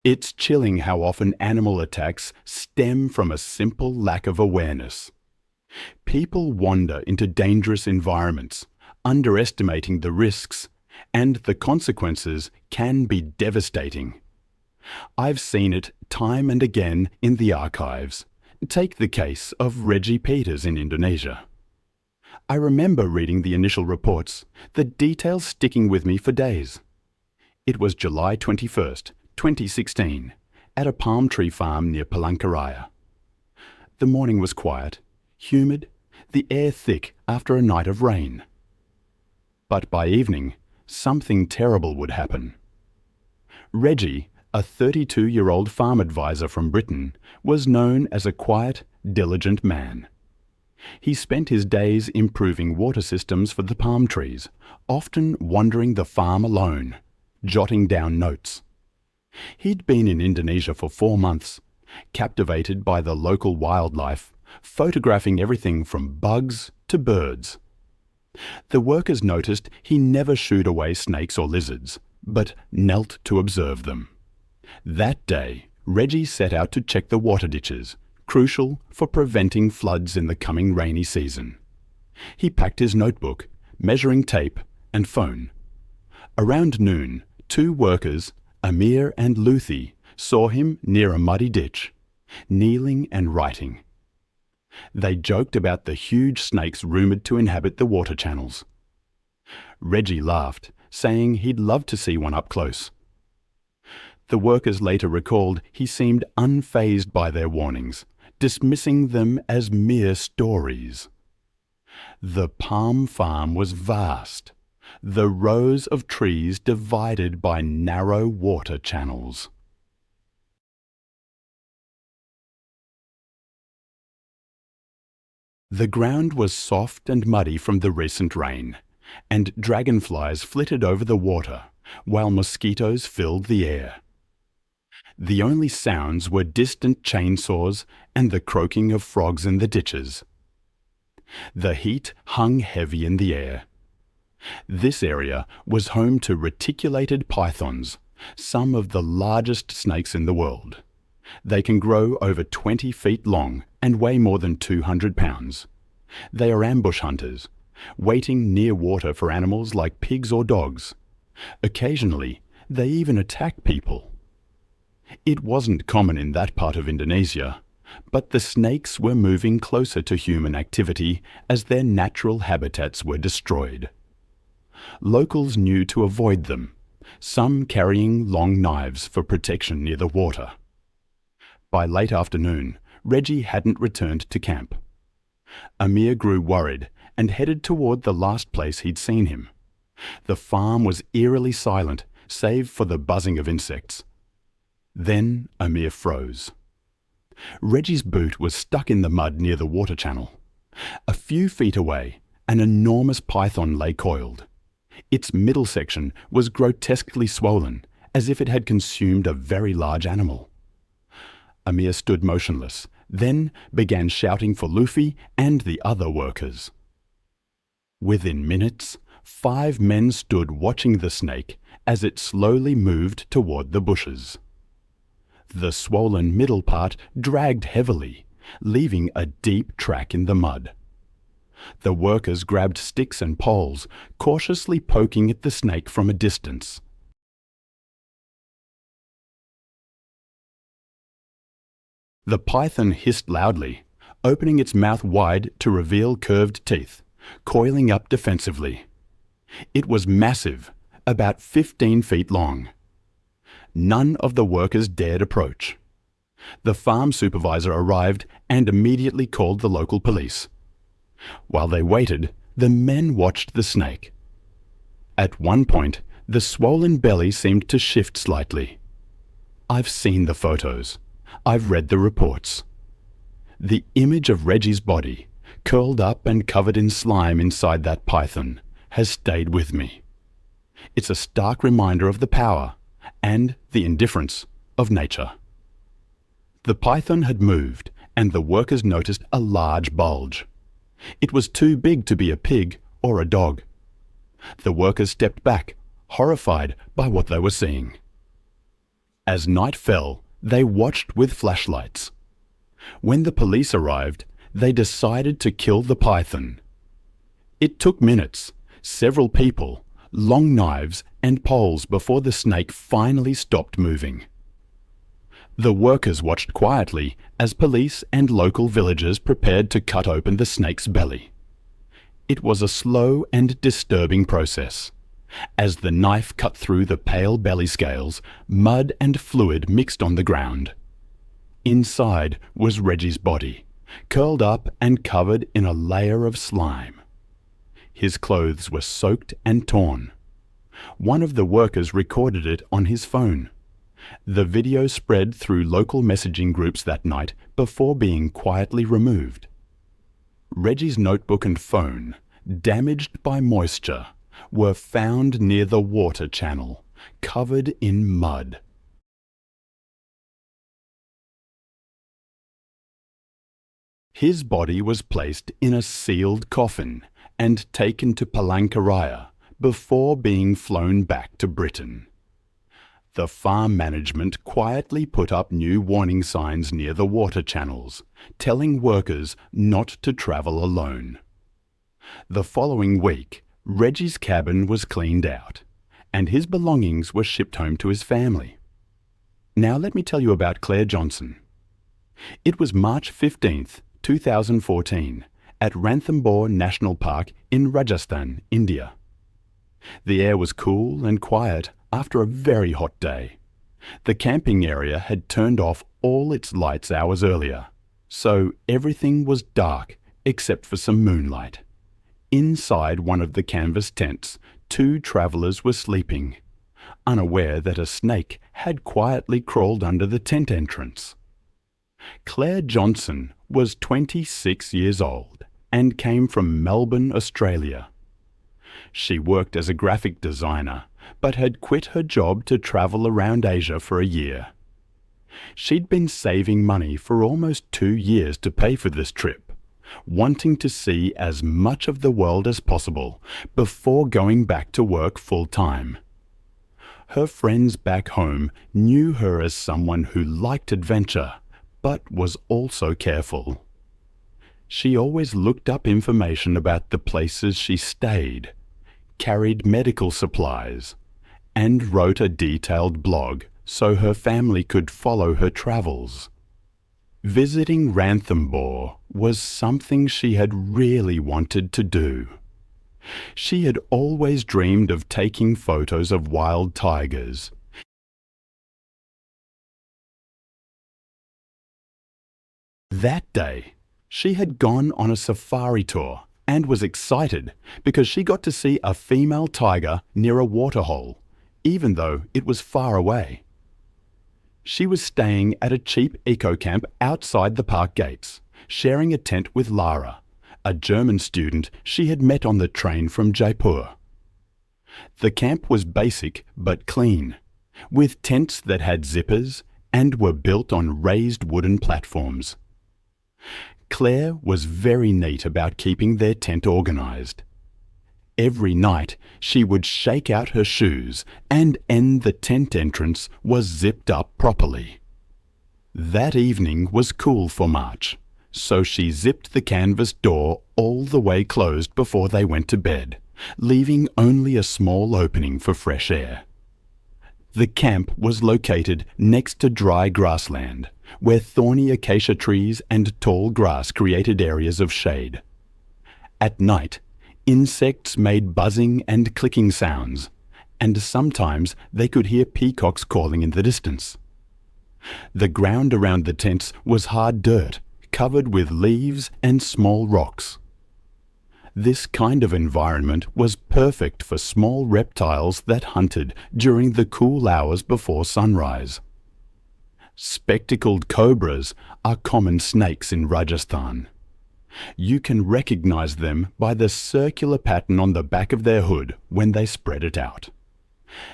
It's chilling how often animal attacks stem from a simple lack of awareness. People wander into dangerous environments, underestimating the risks, and the consequences can be devastating. I've seen it time and again in the archives. Take the case of Reggie Peters in Indonesia. I remember reading the initial reports, the details sticking with me for days. It was July 21st, 2016, at a palm tree farm near Palangkaraya. The morning was quiet, humid, the air thick after a night of rain. But by evening, something terrible would happen. Reggie, a 32-year-old farm advisor from Britain, was known as a quiet, diligent man. He spent his days improving water systems for the palm trees, often wandering the farm alone, jotting down notes. He'd been in Indonesia for 4 months, captivated by the local wildlife, photographing everything from bugs to birds. The workers noticed he never shooed away snakes or lizards, but knelt to observe them. That day, Reggie set out to check the water ditches, crucial for preventing floods in the coming rainy season. He packed his notebook, measuring tape, and phone. Around noon, 2 workers, Amir and Luthi, saw him near a muddy ditch, kneeling and writing. They joked about the huge snakes rumoured to inhabit the water channels. Reggie laughed, saying he'd love to see one up close. The workers later recalled he seemed unfazed by their warnings, dismissing them as mere stories. The palm farm was vast, the rows of trees divided by narrow water channels. The ground was soft and muddy from the recent rain, and dragonflies flitted over the water, while mosquitoes filled the air. The only sounds were distant chainsaws and the croaking of frogs in the ditches. The heat hung heavy in the air. This area was home to reticulated pythons, some of the largest snakes in the world. They can grow over 20 feet long and weigh more than 200 pounds. They are ambush hunters, waiting near water for animals like pigs or dogs. Occasionally, they even attack people. It wasn't common in that part of Indonesia, but the snakes were moving closer to human activity as their natural habitats were destroyed. Locals knew to avoid them, some carrying long knives for protection near the water. By late afternoon, Reggie hadn't returned to camp. Amir grew worried and headed toward the last place he'd seen him. The farm was eerily silent, save for the buzzing of insects. Then Amir froze. Reggie's boot was stuck in the mud near the water channel. A few feet away, an enormous python lay coiled. Its middle section was grotesquely swollen, as if it had consumed a very large animal. Amir stood motionless, then began shouting for Luffy and the other workers. Within minutes, 5 men stood watching the snake as it slowly moved toward the bushes. The swollen middle part dragged heavily, leaving a deep track in the mud. The workers grabbed sticks and poles, cautiously poking at the snake from a distance. The python hissed loudly, opening its mouth wide to reveal curved teeth, coiling up defensively. It was massive, about 15 feet long. None of the workers dared approach. The farm supervisor arrived and immediately called the local police. While they waited, the men watched the snake. At one point, the swollen belly seemed to shift slightly. I've seen the photos. I've read the reports. The image of Reggie's body, curled up and covered in slime inside that python, has stayed with me. It's a stark reminder of the power and the indifference of nature. The python had moved, and the workers noticed a large bulge. It was too big to be a pig or a dog. The workers stepped back, horrified by what they were seeing. As night fell, they watched with flashlights. When the police arrived, they decided to kill the python. It took minutes, several people, long knives and poles before the snake finally stopped moving. The workers watched quietly as police and local villagers prepared to cut open the snake's belly. It was a slow and disturbing process. As the knife cut through the pale belly scales, mud and fluid mixed on the ground. Inside was Reggie's body, curled up and covered in a layer of slime. His clothes were soaked and torn. One of the workers recorded it on his phone. The video spread through local messaging groups that night before being quietly removed. Reggie's notebook and phone, damaged by moisture, were found near the water channel, covered in mud. His body was placed in a sealed coffin and taken to Palangkaraya before being flown back to Britain. The farm management quietly put up new warning signs near the water channels, telling workers not to travel alone. The following week, Reggie's cabin was cleaned out, and his belongings were shipped home to his family. Now let me tell you about Clare Johnson. It was March 15th, 2014, at Ranthambore National Park in Rajasthan, India. The air was cool and quiet after a very hot day. The camping area had turned off all its lights hours earlier, so everything was dark except for some moonlight. Inside one of the canvas tents, 2 travellers were sleeping, unaware that a snake had quietly crawled under the tent entrance. Clare Johnson was 26 years old and came from Melbourne, Australia. She worked as a graphic designer, but had quit her job to travel around Asia for a year. She'd been saving money for almost 2 years to pay for this trip, wanting to see as much of the world as possible before going back to work full-time. Her friends back home knew her as someone who liked adventure, but was also careful. She always looked up information about the places she stayed, carried medical supplies, and wrote a detailed blog so her family could follow her travels. Visiting Ranthambore was something she had really wanted to do. She had always dreamed of taking photos of wild tigers. That day, she had gone on a safari tour and was excited because she got to see a female tiger near a waterhole, even though it was far away. She was staying at a cheap eco-camp outside the park gates, sharing a tent with Lara, a German student she had met on the train from Jaipur. The camp was basic but clean, with tents that had zippers and were built on raised wooden platforms. Clare was very neat about keeping their tent organized. Every night she would shake out her shoes and end the tent entrance was zipped up properly. That evening was cool for March, so she zipped the canvas door all the way closed before they went to bed, leaving only a small opening for fresh air. The camp was located next to dry grassland, where thorny acacia trees and tall grass created areas of shade. At night, insects made buzzing and clicking sounds, and sometimes they could hear peacocks calling in the distance. The ground around the tents was hard dirt, covered with leaves and small rocks. This kind of environment was perfect for small reptiles that hunted during the cool hours before sunrise. Spectacled cobras are common snakes in Rajasthan. You can recognize them by the circular pattern on the back of their hood when they spread it out.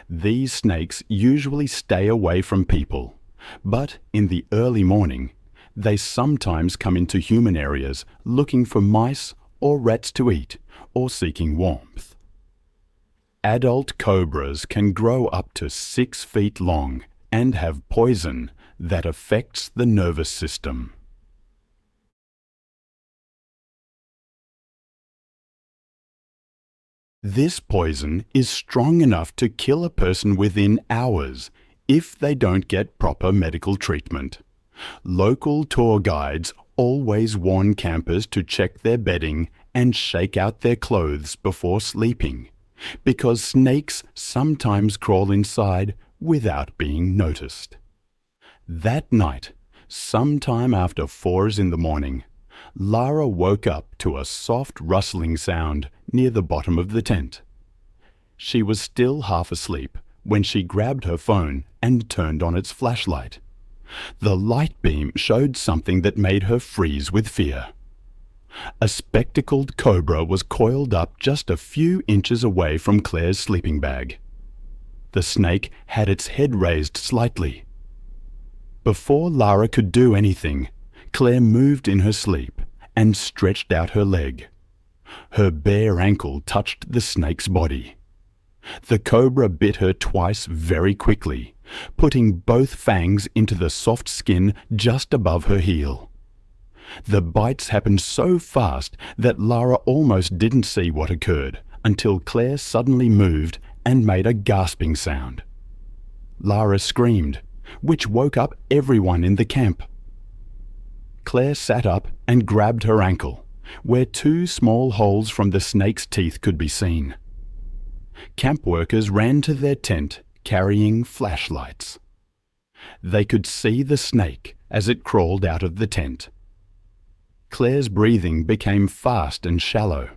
These snakes usually stay away from people, but in the early morning, they sometimes come into human areas looking for mice or rats to eat, or seeking warmth. Adult cobras can grow up to 6 feet long and have poison that affects the nervous system. This poison is strong enough to kill a person within hours if they don't get proper medical treatment. Local tour guides always warn campers to check their bedding and shake out their clothes before sleeping, because snakes sometimes crawl inside without being noticed. That night, sometime after 4 in the morning, Lara woke up to a soft rustling sound near the bottom of the tent. She was still half asleep when she grabbed her phone and turned on its flashlight. The light beam showed something that made her freeze with fear. A spectacled cobra was coiled up just a few inches away from Clare's sleeping bag. The snake had its head raised slightly. Before Lara could do anything, Clare moved in her sleep and stretched out her leg. Her bare ankle touched the snake's body. The cobra bit her twice very quickly, putting both fangs into the soft skin just above her heel. The bites happened so fast that Lara almost didn't see what occurred until Clare suddenly moved and made a gasping sound. Lara screamed, which woke up everyone in the camp. Clare sat up and grabbed her ankle, where 2 small holes from the snake's teeth could be seen. Camp workers ran to their tent carrying flashlights. They could see the snake as it crawled out of the tent. Clare's breathing became fast and shallow,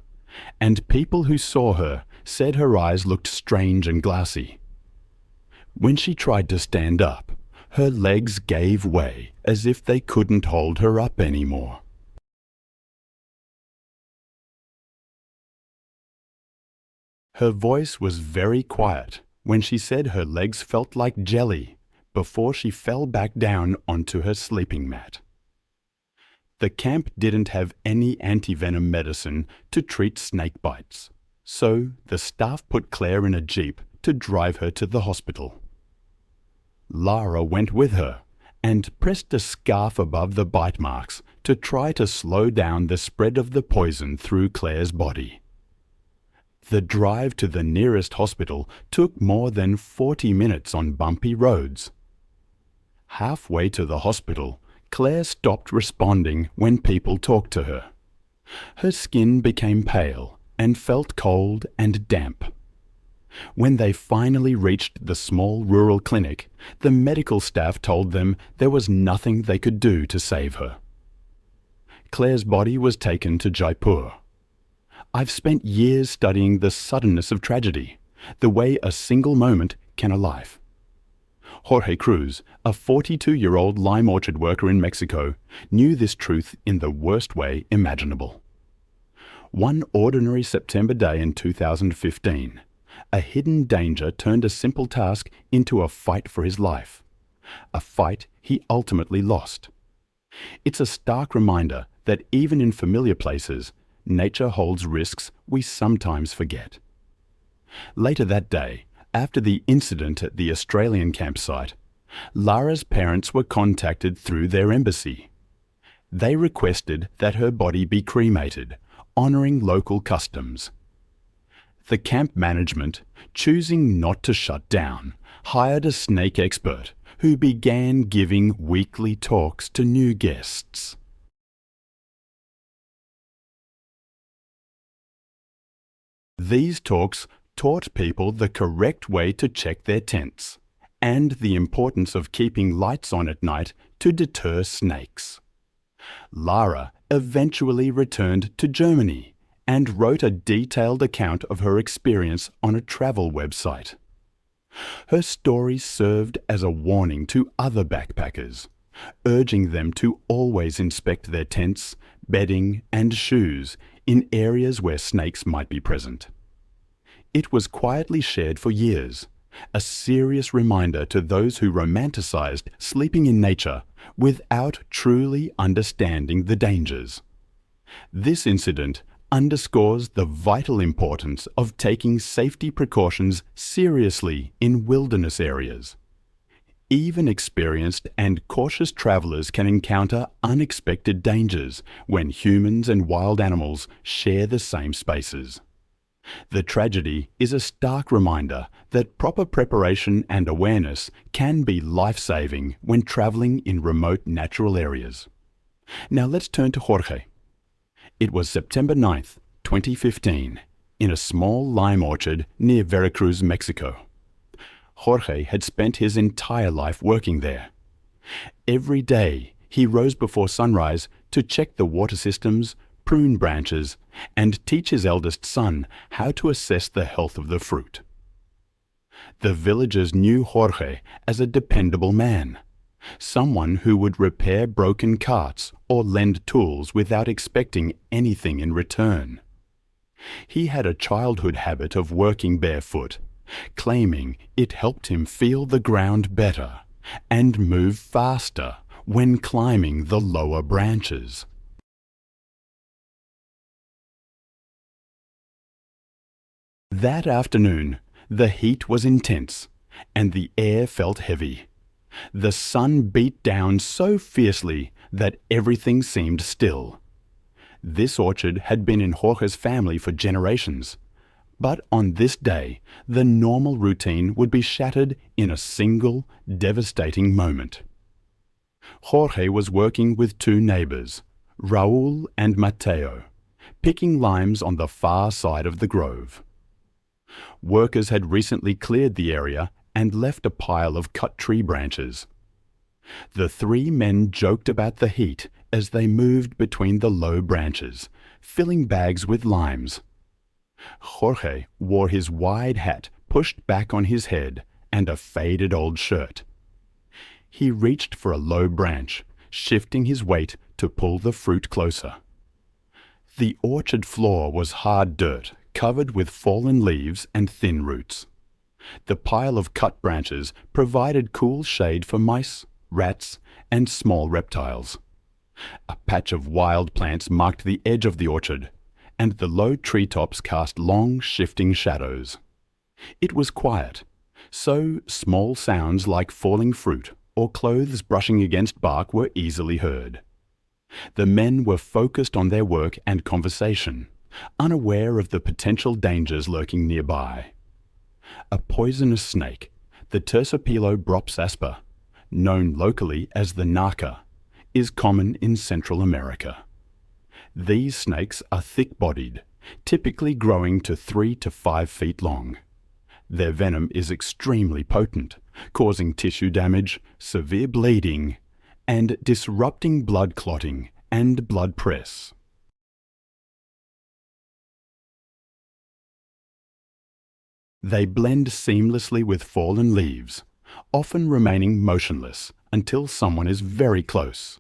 and people who saw her said her eyes looked strange and glassy. When she tried to stand up, her legs gave way as if they couldn't hold her up anymore. Her voice was very quiet when she said her legs felt like jelly before she fell back down onto her sleeping mat. The camp didn't have any antivenom medicine to treat snake bites, so the staff put Clare in a jeep to drive her to the hospital. Lara went with her and pressed a scarf above the bite marks to try to slow down the spread of the poison through Clare's body. The drive to the nearest hospital took more than 40 minutes on bumpy roads. Halfway to the hospital, Clare stopped responding when people talked to her. Her skin became pale and felt cold and damp. When they finally reached the small rural clinic, the medical staff told them there was nothing they could do to save her. Clare's body was taken to Jaipur. I've spent years studying the suddenness of tragedy, the way a single moment can a life. Jorge Cruz, a 42-year-old lime orchard worker in Mexico, knew this truth in the worst way imaginable. One ordinary September day in 2015, a hidden danger turned a simple task into a fight for his life, a fight he ultimately lost. It's a stark reminder that even in familiar places, nature holds risks we sometimes forget. Later that day, after the incident at the Australian campsite, Lara's parents were contacted through their embassy. They requested that her body be cremated, honouring local customs. The camp management, choosing not to shut down, hired a snake expert who began giving weekly talks to new guests. These talks taught people the correct way to check their tents and the importance of keeping lights on at night to deter snakes. Lara eventually returned to Germany and wrote a detailed account of her experience on a travel website. Her story served as a warning to other backpackers, urging them to always inspect their tents, bedding, and shoes in areas where snakes might be present. It was quietly shared for years, a serious reminder to those who romanticized sleeping in nature without truly understanding the dangers. This incident underscores the vital importance of taking safety precautions seriously in wilderness areas. Even experienced and cautious travelers can encounter unexpected dangers when humans and wild animals share the same spaces. The tragedy is a stark reminder that proper preparation and awareness can be life-saving when traveling in remote natural areas. Now let's turn to Jorge. It was September 9th, 2015, in a small lime orchard near Veracruz, Mexico. Jorge had spent his entire life working there. Every day, he rose before sunrise to check the water systems, prune branches, and teach his eldest son how to assess the health of the fruit. The villagers knew Jorge as a dependable man, someone who would repair broken carts or lend tools without expecting anything in return. He had a childhood habit of working barefoot, claiming it helped him feel the ground better and move faster when climbing the lower branches. That afternoon, the heat was intense and the air felt heavy. The sun beat down so fiercely that everything seemed still. This orchard had been in Jorge's family for generations, but on this day, the normal routine would be shattered in a single, devastating moment. Jorge was working with two neighbors, Raul and Mateo, picking limes on the far side of the grove. Workers had recently cleared the area and left a pile of cut tree branches. The three men joked about the heat as they moved between the low branches, filling bags with limes. Jorge wore his wide hat pushed back on his head and a faded old shirt. He reached for a low branch, shifting his weight to pull the fruit closer. The orchard floor was hard dirt, covered with fallen leaves and thin roots. The pile of cut branches provided cool shade for mice, rats, and small reptiles. A patch of wild plants marked the edge of the orchard, and the low treetops cast long, shifting shadows. It was quiet, so small sounds like falling fruit or clothes brushing against bark were easily heard. The men were focused on their work and conversation, unaware of the potential dangers lurking nearby. A poisonous snake, the Tercopelo brops asper, known locally as the naka, is common in Central America. These snakes are thick-bodied, typically growing to 3 to 5 feet long. Their venom is extremely potent, causing tissue damage, severe bleeding, and disrupting blood clotting and blood press. They blend seamlessly with fallen leaves, often remaining motionless until someone is very close.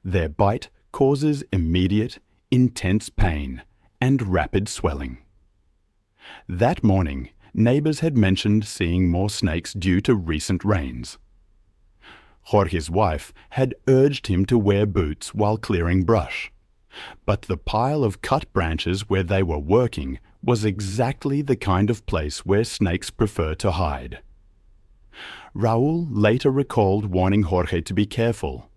Their bite causes immediate, intense pain and rapid swelling. That morning, neighbors had mentioned seeing more snakes due to recent rains. Jorge's wife had urged him to wear boots while clearing brush, but the pile of cut branches where they were working was exactly the kind of place where snakes prefer to hide. Raul later recalled warning Jorge to be careful,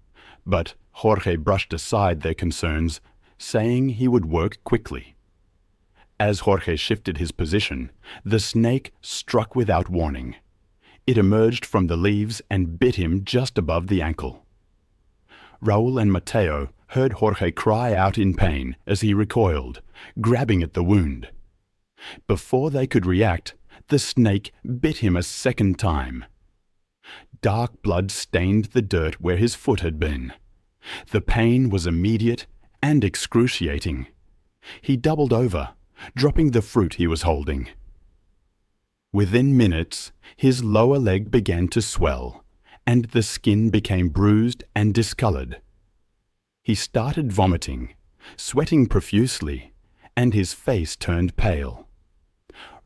but Jorge brushed aside their concerns, saying he would work quickly. As Jorge shifted his position, the snake struck without warning. It emerged from the leaves and bit him just above the ankle. Raul and Mateo heard Jorge cry out in pain as he recoiled, grabbing at the wound. Before they could react, the snake bit him a second time. Dark blood stained the dirt where his foot had been. The pain was immediate and excruciating. He doubled over, dropping the fruit he was holding. Within minutes, his lower leg began to swell, and the skin became bruised and discolored. He started vomiting, sweating profusely, and his face turned pale.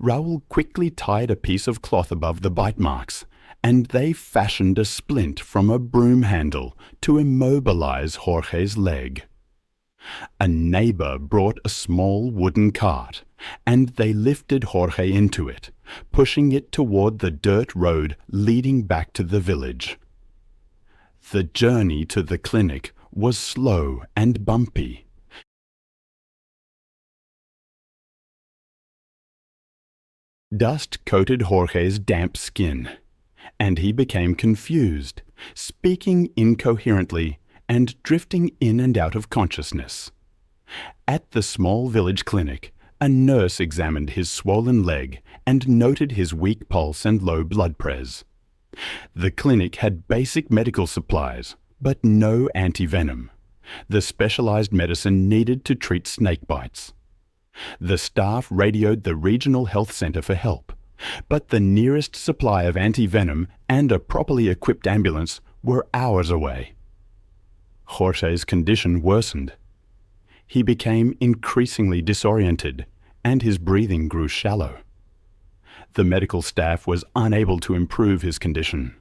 Raul quickly tied a piece of cloth above the bite marks, and they fashioned a splint from a broom handle to immobilize Jorge's leg. A neighbor brought a small wooden cart, and they lifted Jorge into it, pushing it toward the dirt road leading back to the village. The journey to the clinic was slow and bumpy. Dust coated Jorge's damp skin, and he became confused, speaking incoherently and drifting in and out of consciousness. At the small village clinic, a nurse examined his swollen leg and noted his weak pulse and low blood pressure. The clinic had basic medical supplies, but no antivenom, the specialized medicine needed to treat snake bites. The staff radioed the regional health center for help, but the nearest supply of antivenom and a properly equipped ambulance were hours away. Jorge's condition worsened. He became increasingly disoriented, and his breathing grew shallow. The medical staff was unable to improve his condition.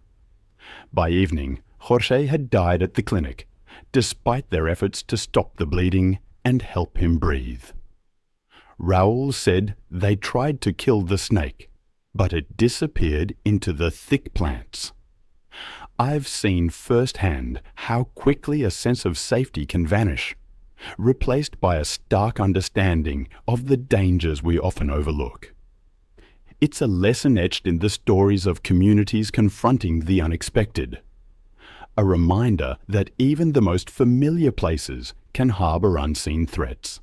By evening, Jorge had died at the clinic, despite their efforts to stop the bleeding and help him breathe. Raoul said they tried to kill the snake, but it disappeared into the thick plants. I've seen firsthand how quickly a sense of safety can vanish, replaced by a stark understanding of the dangers we often overlook. It's a lesson etched in the stories of communities confronting the unexpected, a reminder that even the most familiar places can harbor unseen threats.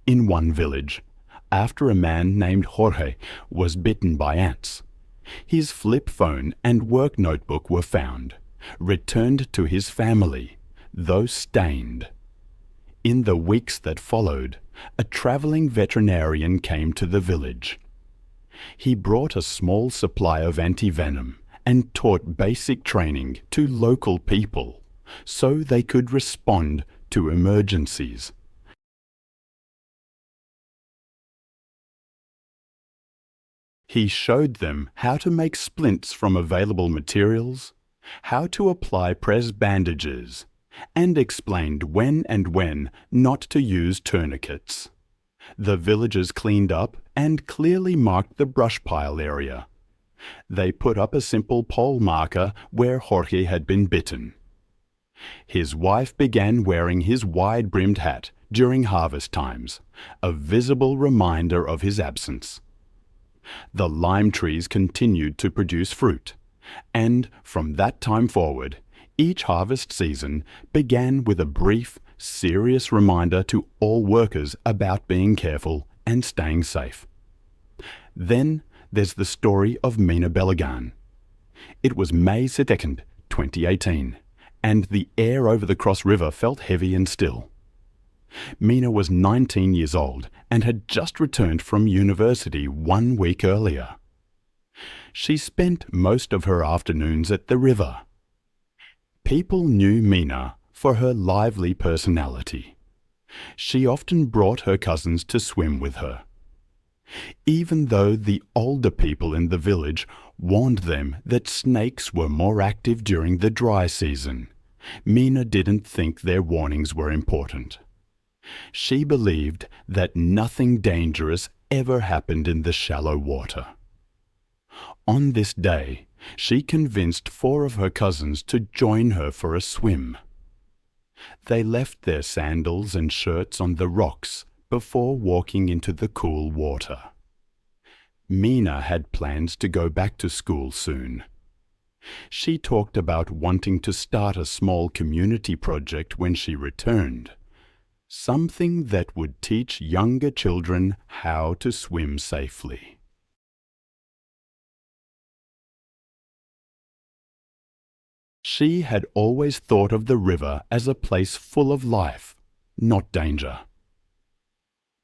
In one village, after a man named Jorge was bitten by ants, his flip phone and work notebook were found, returned to his family, though stained. In the weeks that followed, a traveling veterinarian came to the village. He brought a small supply of antivenom and taught basic training to local people so they could respond to emergencies. He showed them how to make splints from available materials, how to apply press bandages, and explained when and when not to use tourniquets. The villagers cleaned up and clearly marked the brush pile area. They put up a simple pole marker where Jorge had been bitten. His wife began wearing his wide-brimmed hat during harvest times, a visible reminder of his absence. The lime trees continued to produce fruit, and from that time forward, each harvest season began with a brief, serious reminder to all workers about being careful and staying safe. Then there's the story of Mina Belagan. It was May 2nd, 2018, and the air over the Cross River felt heavy and still. Mina was 19 years old and had just returned from university 1 week earlier. She spent most of her afternoons at the river. People knew Mina for her lively personality. She often brought her cousins to swim with her. Even though the older people in the village warned them that snakes were more active during the dry season, Mina didn't think their warnings were important. She believed that nothing dangerous ever happened in the shallow water. On this day, she convinced 4 of her cousins to join her for a swim. They left their sandals and shirts on the rocks before walking into the cool water. Mina had plans to go back to school soon. She talked about wanting to start a small community project when she returned, something that would teach younger children how to swim safely. She had always thought of the river as a place full of life, not danger.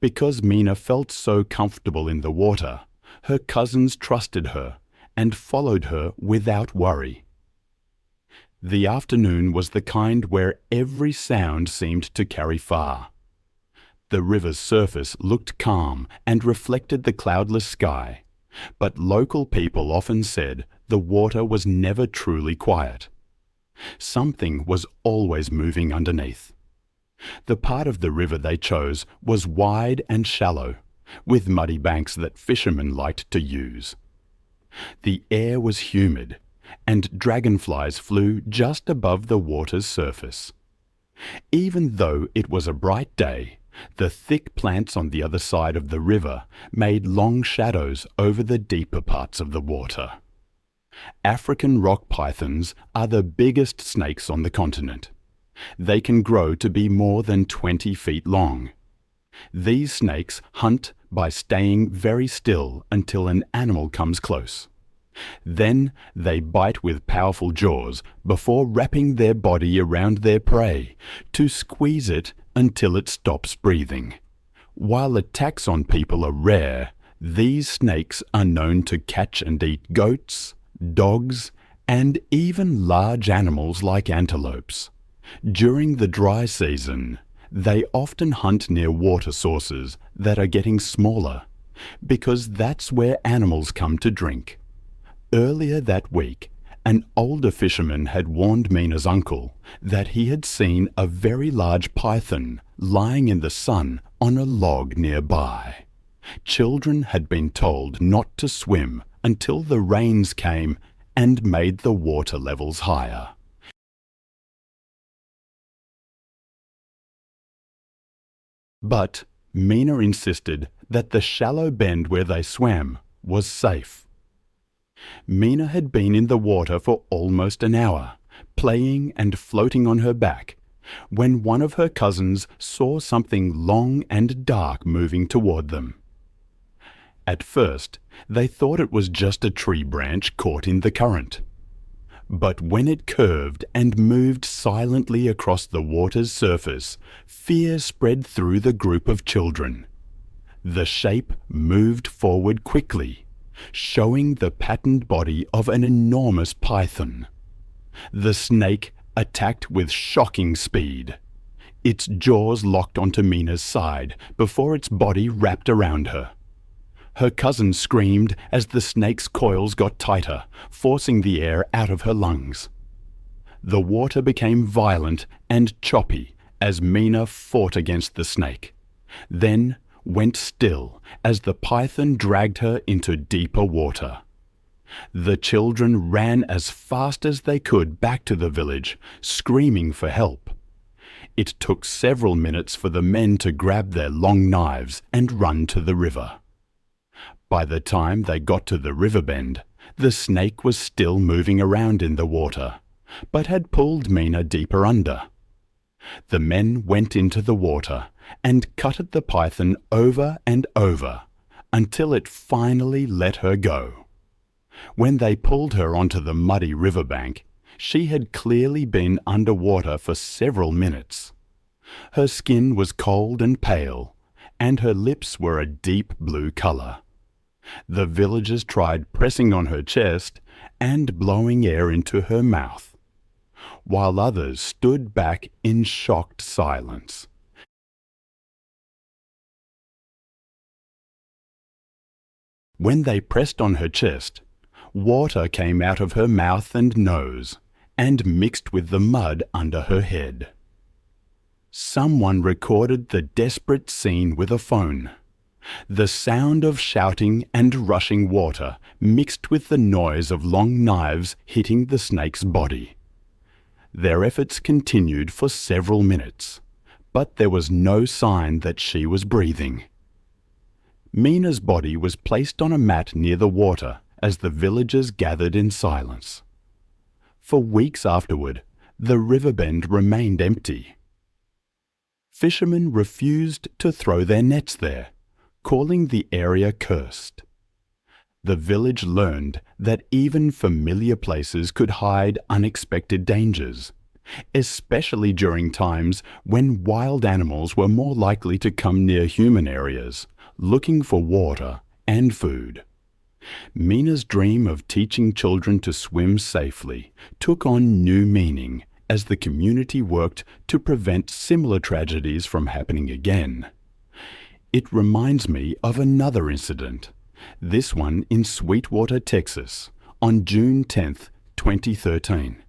Because Mina felt so comfortable in the water, her cousins trusted her and followed her without worry. The afternoon was the kind where every sound seemed to carry far. The river's surface looked calm and reflected the cloudless sky, but local people often said the water was never truly quiet. Something was always moving underneath. The part of the river they chose was wide and shallow, with muddy banks that fishermen liked to use. The air was humid, and dragonflies flew just above the water's surface. Even though it was a bright day, the thick plants on the other side of the river made long shadows over the deeper parts of the water. African rock pythons are the biggest snakes on the continent. They can grow to be more than 20 feet long. These snakes hunt by staying very still until an animal comes close. Then they bite with powerful jaws before wrapping their body around their prey to squeeze it until it stops breathing. While attacks on people are rare, these snakes are known to catch and eat goats, dogs, and even large animals like antelopes. During the dry season, they often hunt near water sources that are getting smaller, because that's where animals come to drink. Earlier that week, an older fisherman had warned Mina's uncle that he had seen a very large python lying in the sun on a log nearby. Children had been told not to swim until the rains came and made the water levels higher. But Mina insisted that the shallow bend where they swam was safe. Mina had been in the water for almost an hour, playing and floating on her back, when one of her cousins saw something long and dark moving toward them. At first, they thought it was just a tree branch caught in the current. But when it curved and moved silently across the water's surface, fear spread through the group of children. The shape moved forward quickly, showing the patterned body of an enormous python. The snake attacked with shocking speed. Its jaws locked onto Mina's side before its body wrapped around her. Her cousin screamed as the snake's coils got tighter, forcing the air out of her lungs. The water became violent and choppy as Mina fought against the snake, then went still as the python dragged her into deeper water. The children ran as fast as they could back to the village, screaming for help. It took several minutes for the men to grab their long knives and run to the river. By the time they got to the river bend, the snake was still moving around in the water, but had pulled Mina deeper under. The men went into the water and cut at the python over and over until it finally let her go. When they pulled her onto the muddy riverbank, she had clearly been underwater for several minutes. Her skin was cold and pale, and her lips were a deep blue color. The villagers tried pressing on her chest and blowing air into her mouth, while others stood back in shocked silence. When they pressed on her chest, water came out of her mouth and nose and mixed with the mud under her head. Someone recorded the desperate scene with a phone. The sound of shouting and rushing water mixed with the noise of long knives hitting the snake's body. Their efforts continued for several minutes, but there was no sign that she was breathing. Mina's body was placed on a mat near the water as the villagers gathered in silence. For weeks afterward, the riverbend remained empty. Fishermen refused to throw their nets there, calling the area cursed. The village learned that even familiar places could hide unexpected dangers, especially during times when wild animals were more likely to come near human areas, looking for water and food. Mina's dream of teaching children to swim safely took on new meaning as the community worked to prevent similar tragedies from happening again. It reminds me of another incident, this one in Sweetwater, Texas, on June 10, 2013.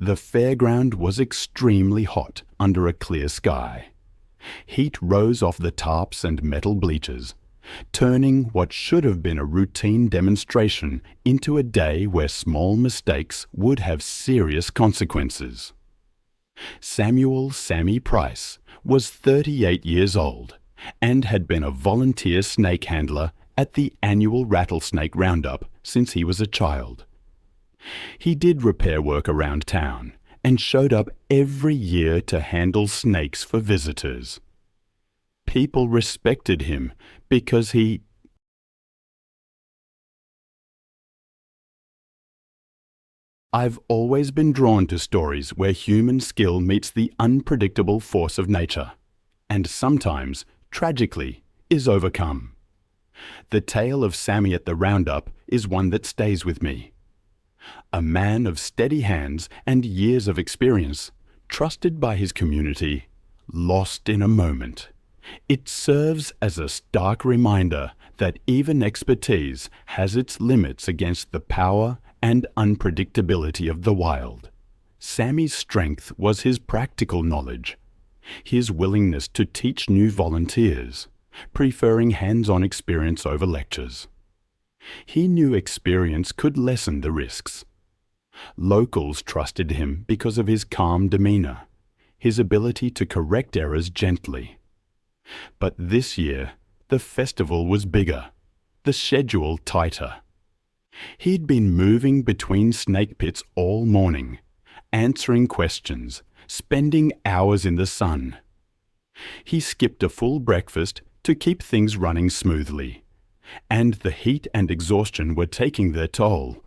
The fairground was extremely hot under a clear sky. Heat rose off the tarps and metal bleachers, turning what should have been a routine demonstration into a day where small mistakes would have serious consequences. Samuel "Sammy" Price was 38 years old and had been a volunteer snake handler at the annual rattlesnake roundup since he was a child. He did repair work around town and showed up every year to handle snakes for visitors. People respected him because I've always been drawn to stories where human skill meets the unpredictable force of nature, and sometimes, tragically, is overcome. The tale of Sammy at the roundup is one that stays with me. A man of steady hands and years of experience, trusted by his community, lost in a moment. It serves as a stark reminder that even expertise has its limits against the power and unpredictability of the wild. Sammy's strength was his practical knowledge, his willingness to teach new volunteers, preferring hands-on experience over lectures. He knew experience could lessen the risks. Locals trusted him because of his calm demeanor, his ability to correct errors gently. But this year, the festival was bigger, the schedule tighter. He'd been moving between snake pits all morning, answering questions, spending hours in the sun. He skipped a full breakfast to keep things running smoothly, and the heat and exhaustion were taking their toll.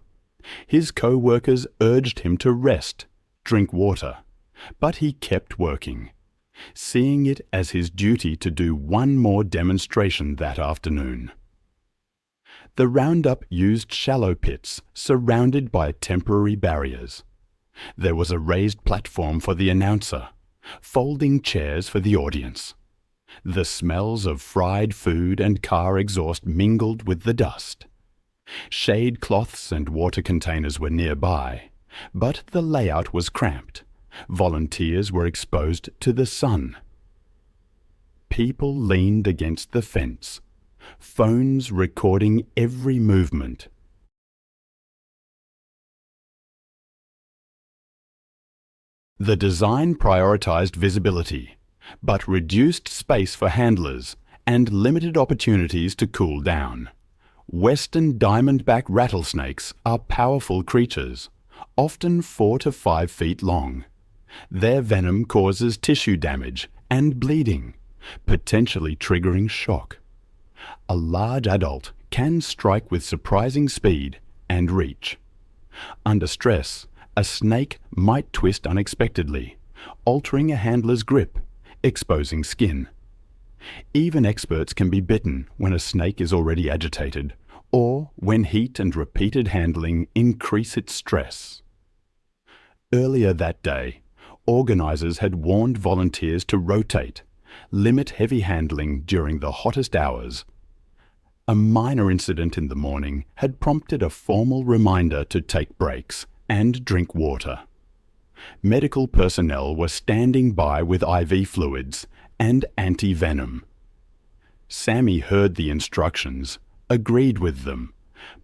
His co-workers urged him to rest, drink water, but he kept working, seeing it as his duty to do one more demonstration that afternoon. The roundup used shallow pits surrounded by temporary barriers. There was a raised platform for the announcer, folding chairs for the audience. The smells of fried food and car exhaust mingled with the dust. Shade cloths and water containers were nearby, but the layout was cramped. Volunteers were exposed to the sun. People leaned against the fence, phones recording every movement. The design prioritized visibility, but reduced space for handlers and limited opportunities to cool down. Western diamondback rattlesnakes are powerful creatures, often 4 to 5 feet long. Their venom causes tissue damage and bleeding, potentially triggering shock. A large adult can strike with surprising speed and reach. Under stress, a snake might twist unexpectedly, altering a handler's grip, exposing skin. Even experts can be bitten when a snake is already agitated, or when heat and repeated handling increase its stress. Earlier that day, organizers had warned volunteers to rotate, limit heavy handling during the hottest hours. A minor incident in the morning had prompted a formal reminder to take breaks and drink water. Medical personnel were standing by with IV fluids and anti-venom. Sammy heard the instructions, agreed with them,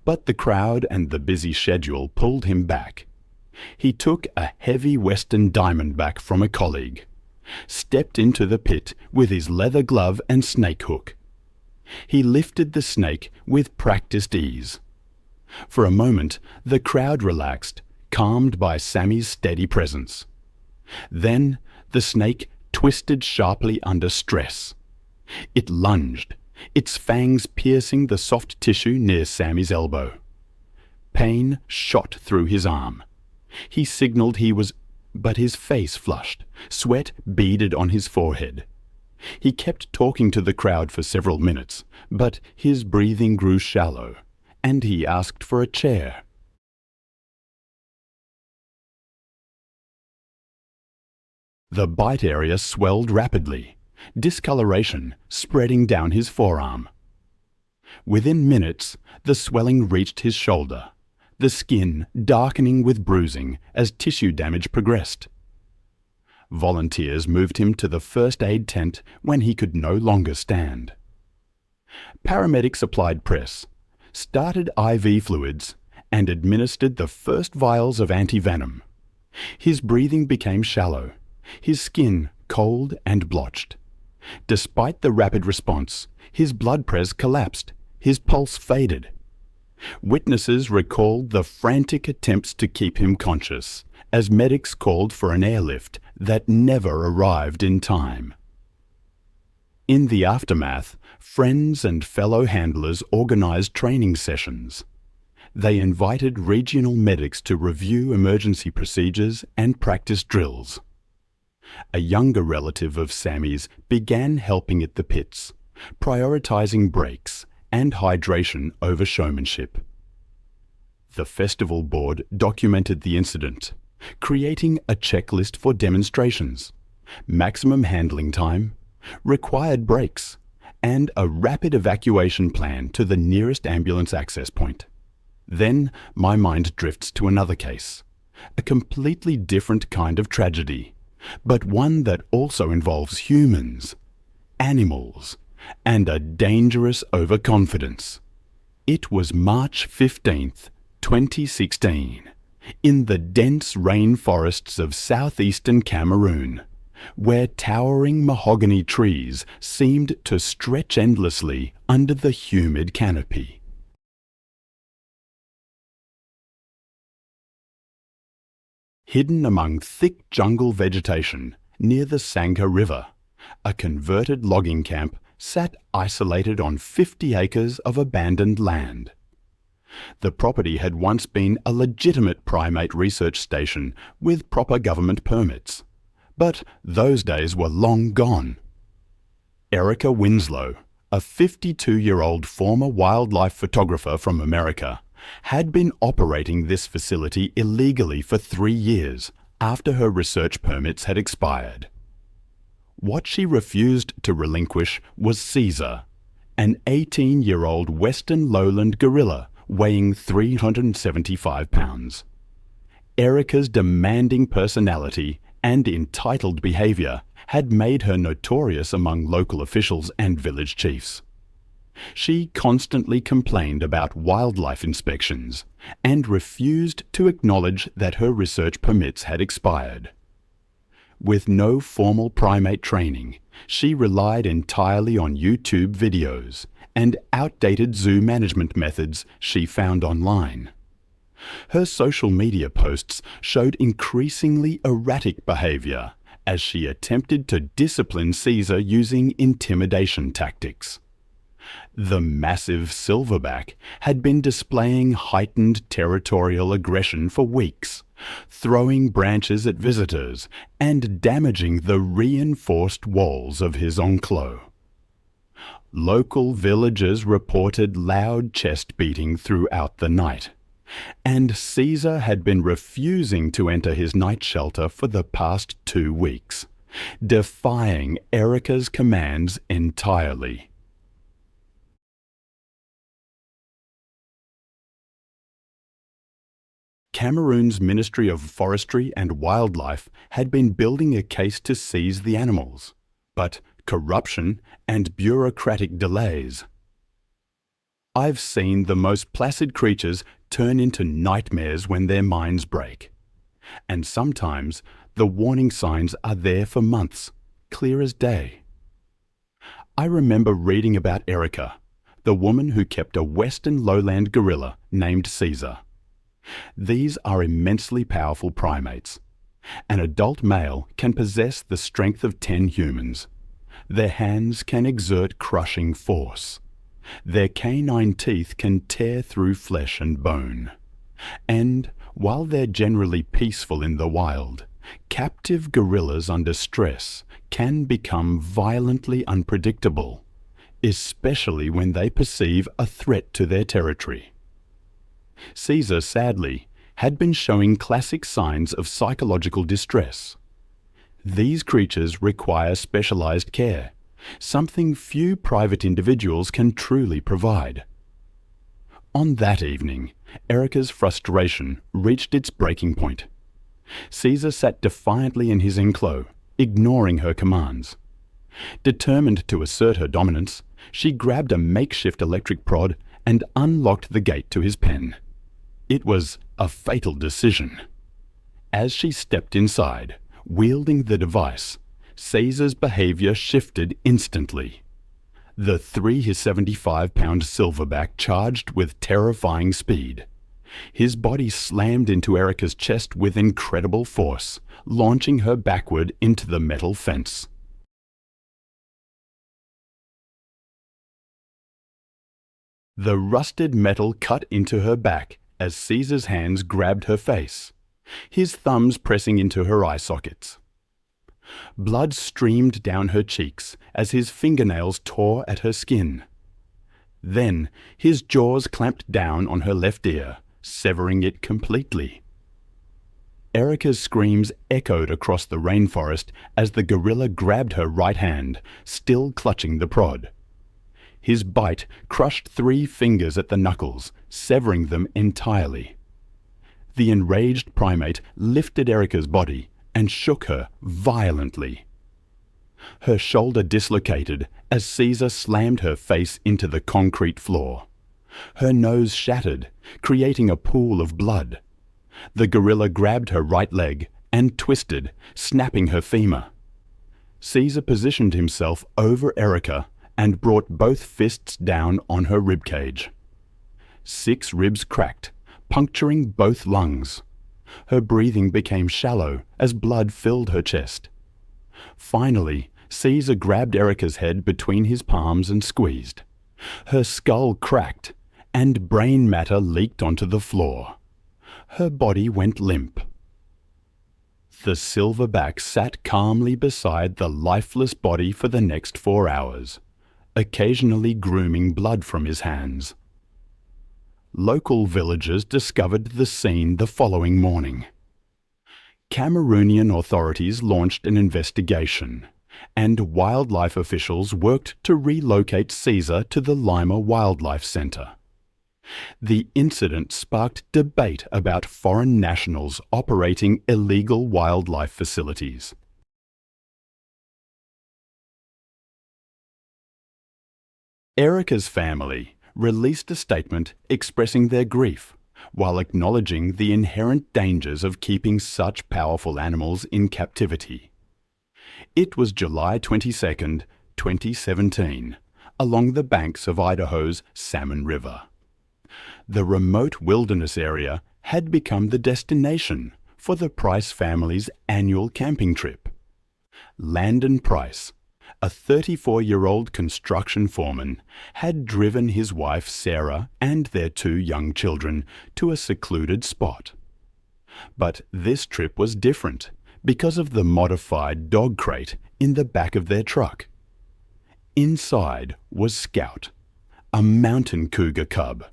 but the crowd and the busy schedule pulled him back. He took a heavy Western diamondback from a colleague, stepped into the pit with his leather glove and snake hook. He lifted the snake with practiced ease. For a moment, the crowd relaxed, calmed by Sammy's steady presence. Then the snake twisted sharply under stress. It lunged, its fangs piercing the soft tissue near Sammy's elbow. Pain shot through his arm. He signaled but his face flushed, sweat beaded on his forehead. He kept talking to the crowd for several minutes, but his breathing grew shallow, and he asked for a chair. The bite area swelled rapidly, discoloration spreading down his forearm. Within minutes, the swelling reached his shoulder. the skin darkening with bruising as tissue damage progressed. Volunteers moved him to the first aid tent when he could no longer stand. Paramedics applied press, started IV fluids, and administered the first vials of antivenom. His breathing became shallow, his skin cold and blotched. Despite the rapid response, his blood pressure collapsed, his pulse faded. Witnesses recalled the frantic attempts to keep him conscious, as medics called for an airlift that never arrived in time. In the aftermath, friends and fellow handlers organized training sessions. They invited regional medics to review emergency procedures and practice drills. A younger relative of Sammy's began helping at the pits, prioritizing breaks and hydration over showmanship. The festival board documented the incident, creating a checklist for demonstrations, maximum handling time, required breaks, and a rapid evacuation plan to the nearest ambulance access point. Then my mind drifts to another case, a completely different kind of tragedy, but one that also involves humans, animals, and a dangerous overconfidence. It was March 15th, 2016, in the dense rainforests of southeastern Cameroon, where towering mahogany trees seemed to stretch endlessly under the humid canopy. Hidden among thick jungle vegetation near the Sangha River, a converted logging camp sat isolated on 50 acres of abandoned land. The property had once been a legitimate primate research station with proper government permits, but those days were long gone. Erica Winslow, a 52-year-old former wildlife photographer from America, had been operating this facility illegally for 3 years after her research permits had expired. What she refused to relinquish was Caesar, an 18-year-old western lowland gorilla weighing 375 pounds. Erica's demanding personality and entitled behavior had made her notorious among local officials and village chiefs. She constantly complained about wildlife inspections and refused to acknowledge that her research permits had expired. With no formal primate training, she relied entirely on YouTube videos and outdated zoo management methods she found online. Her social media posts showed increasingly erratic behavior as she attempted to discipline Caesar using intimidation tactics. The massive silverback had been displaying heightened territorial aggression for weeks, throwing branches at visitors and damaging the reinforced walls of his enclos. Local villagers reported loud chest beating throughout the night, and Caesar had been refusing to enter his night shelter for the past 2 weeks, defying Erica's commands entirely. Cameroon's Ministry of Forestry and Wildlife had been building a case to seize the animals, but corruption and bureaucratic delays. I've seen the most placid creatures turn into nightmares when their minds break. And sometimes the warning signs are there for months, clear as day. I remember reading about Erica, the woman who kept a western lowland gorilla named Caesar. These are immensely powerful primates. An adult male can possess the strength of 10 humans. Their hands can exert crushing force. Their canine teeth can tear through flesh and bone. And, while they're generally peaceful in the wild, captive gorillas under stress can become violently unpredictable, especially when they perceive a threat to their territory. Caesar, sadly, had been showing classic signs of psychological distress. These creatures require specialized care, something few private individuals can truly provide. On that evening, Erica's frustration reached its breaking point. Caesar sat defiantly in his enclos, ignoring her commands. Determined to assert her dominance, she grabbed a makeshift electric prod and unlocked the gate to his pen. It was a fatal decision. As she stepped inside, wielding the device, Caesar's behavior shifted instantly. The 375-pound silverback charged with terrifying speed. His body slammed into Erica's chest with incredible force, launching her backward into the metal fence. The rusted metal cut into her back as Caesar's hands grabbed her face, his thumbs pressing into her eye sockets. Blood streamed down her cheeks as his fingernails tore at her skin. Then his jaws clamped down on her left ear, severing it completely. Erica's screams echoed across the rainforest as the gorilla grabbed her right hand, still clutching the prod. His bite crushed 3 fingers at the knuckles, severing them entirely. The enraged primate lifted Erica's body and shook her violently. Her shoulder dislocated as Caesar slammed her face into the concrete floor. Her nose shattered, creating a pool of blood. The gorilla grabbed her right leg and twisted, snapping her femur. Caesar positioned himself over Erica and brought both fists down on her ribcage. 6 ribs cracked, puncturing both lungs. Her breathing became shallow as blood filled her chest. Finally, Caesar grabbed Erica's head between his palms and squeezed. Her skull cracked, and brain matter leaked onto the floor. Her body went limp. The silverback sat calmly beside the lifeless body for the next 4 hours, occasionally grooming blood from his hands. Local villagers discovered the scene the following morning. Cameroonian authorities launched an investigation, and wildlife officials worked to relocate Caesar to the Lima Wildlife Centre. The incident sparked debate about foreign nationals operating illegal wildlife facilities. Erica's family released a statement expressing their grief, while acknowledging the inherent dangers of keeping such powerful animals in captivity. It was July 22, 2017, along the banks of Idaho's Salmon River. The remote wilderness area had become the destination for the Price family's annual camping trip. Landon Price, a 34-year-old construction foreman, had driven his wife Sarah and their 2 young children to a secluded spot. But this trip was different because of the modified dog crate in the back of their truck. Inside was Scout, a mountain cougar cub.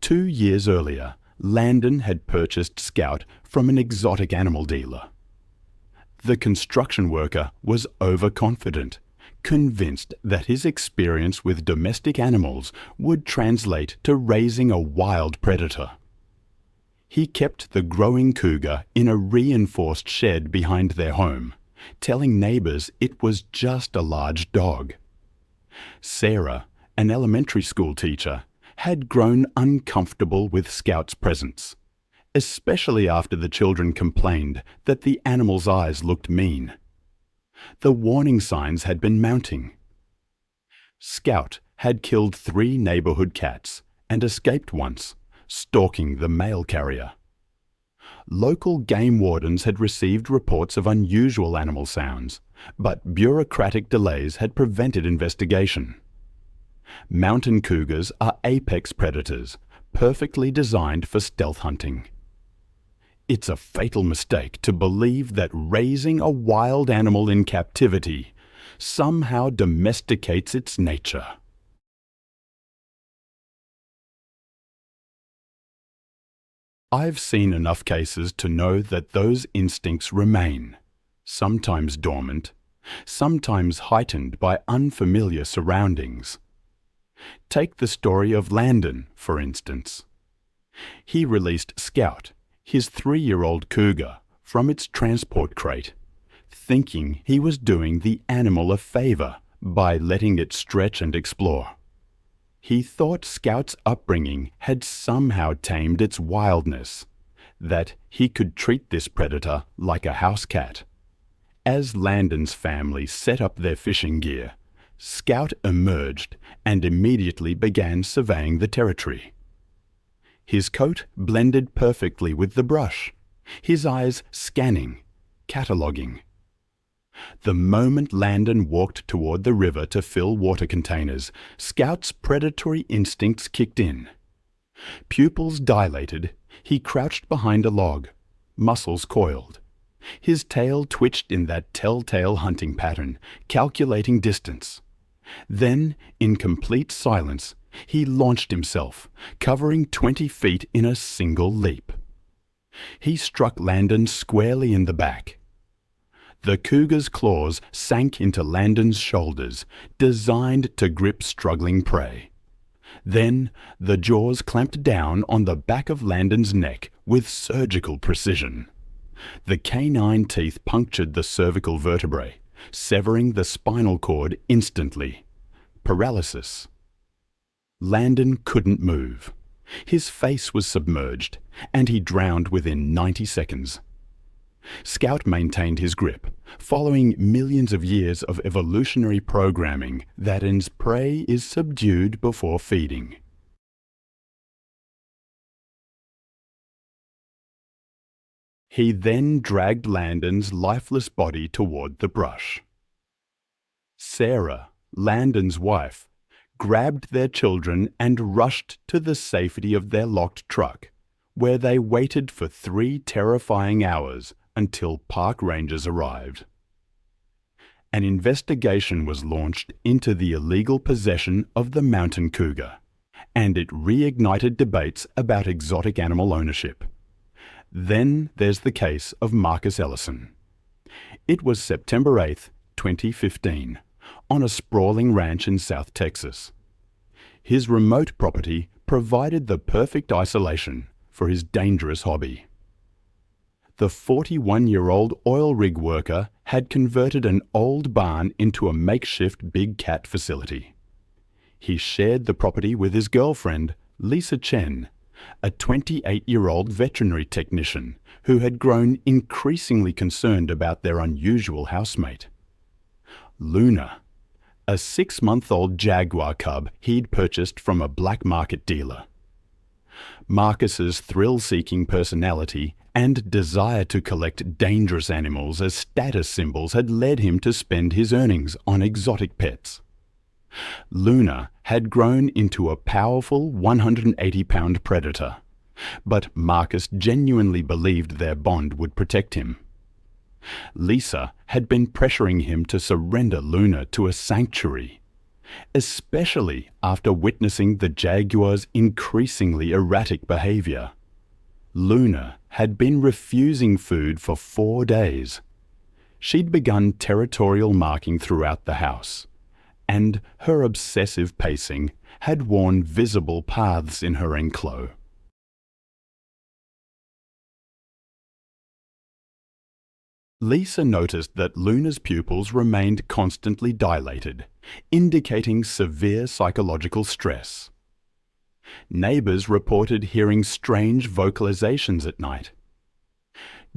2 years earlier, Landon had purchased Scout from an exotic animal dealer. The construction worker was overconfident, convinced that his experience with domestic animals would translate to raising a wild predator. He kept the growing cougar in a reinforced shed behind their home, telling neighbors it was just a large dog. Sarah, an elementary school teacher, had grown uncomfortable with Scout's presence, especially after the children complained that the animal's eyes looked mean. The warning signs had been mounting. Scout had killed 3 neighborhood cats and escaped once, stalking the mail carrier. Local game wardens had received reports of unusual animal sounds, but bureaucratic delays had prevented investigation. Mountain cougars are apex predators, perfectly designed for stealth hunting. It's a fatal mistake to believe that raising a wild animal in captivity somehow domesticates its nature. I've seen enough cases to know that those instincts remain, sometimes dormant, sometimes heightened by unfamiliar surroundings. Take the story of Landon, for instance. He released Scout, his 3-year-old cougar, from its transport crate, thinking he was doing the animal a favour by letting it stretch and explore. He thought Scout's upbringing had somehow tamed its wildness, that he could treat this predator like a house cat. As Landon's family set up their fishing gear, Scout emerged and immediately began surveying the territory. His coat blended perfectly with the brush, his eyes scanning, cataloguing. The moment Landon walked toward the river to fill water containers, Scout's predatory instincts kicked in. Pupils dilated, he crouched behind a log, muscles coiled. His tail twitched in that telltale hunting pattern, calculating distance. Then, in complete silence, he launched himself, covering 20 feet in a single leap. He struck Landon squarely in the back. The cougar's claws sank into Landon's shoulders, designed to grip struggling prey. Then the jaws clamped down on the back of Landon's neck with surgical precision. The canine teeth punctured the cervical vertebrae, severing the spinal cord instantly. Paralysis. Landon couldn't move. His face was submerged, and he drowned within 90 seconds. Scout maintained his grip, following millions of years of evolutionary programming that its prey is subdued before feeding. He then dragged Landon's lifeless body toward the brush. Sarah, Landon's wife, grabbed their children and rushed to the safety of their locked truck, where they waited for 3 terrifying hours until park rangers arrived. An investigation was launched into the illegal possession of the mountain cougar, and it reignited debates about exotic animal ownership. Then there's the case of Marcus Ellison. It was September 8, 2015, on a sprawling ranch in South Texas. His remote property provided the perfect isolation for his dangerous hobby. The 41-year-old oil rig worker had converted an old barn into a makeshift big cat facility. He shared the property with his girlfriend, Lisa Chen, a 28-year-old veterinary technician who had grown increasingly concerned about their unusual housemate. Luna, a 6-month-old jaguar cub he'd purchased from a black market dealer. Marcus's thrill-seeking personality and desire to collect dangerous animals as status symbols had led him to spend his earnings on exotic pets. Luna had grown into a powerful 180-pound predator, but Marcus genuinely believed their bond would protect him. Lisa had been pressuring him to surrender Luna to a sanctuary, especially after witnessing the jaguar's increasingly erratic behavior. Luna had been refusing food for 4 days. She'd begun territorial marking throughout the house, and her obsessive pacing had worn visible paths in her enclosure. Lisa noticed that Luna's pupils remained constantly dilated, indicating severe psychological stress. Neighbors reported hearing strange vocalizations at night.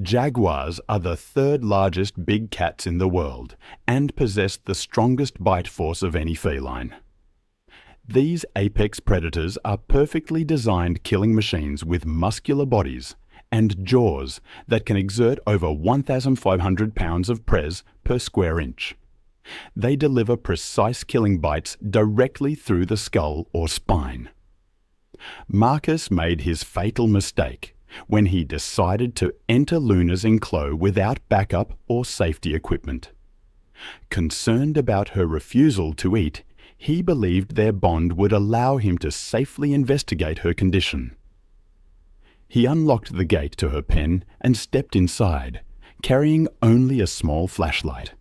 Jaguars are the 3rd largest big cats in the world and possess the strongest bite force of any feline. These apex predators are perfectly designed killing machines with muscular bodies and jaws that can exert over 1,500 pounds of pres per square inch. They deliver precise killing bites directly through the skull or spine. Marcus made his fatal mistake when he decided to enter Luna's enclosure without backup or safety equipment. Concerned about her refusal to eat, he believed their bond would allow him to safely investigate her condition. He unlocked the gate to her pen and stepped inside, carrying only a small flashlight.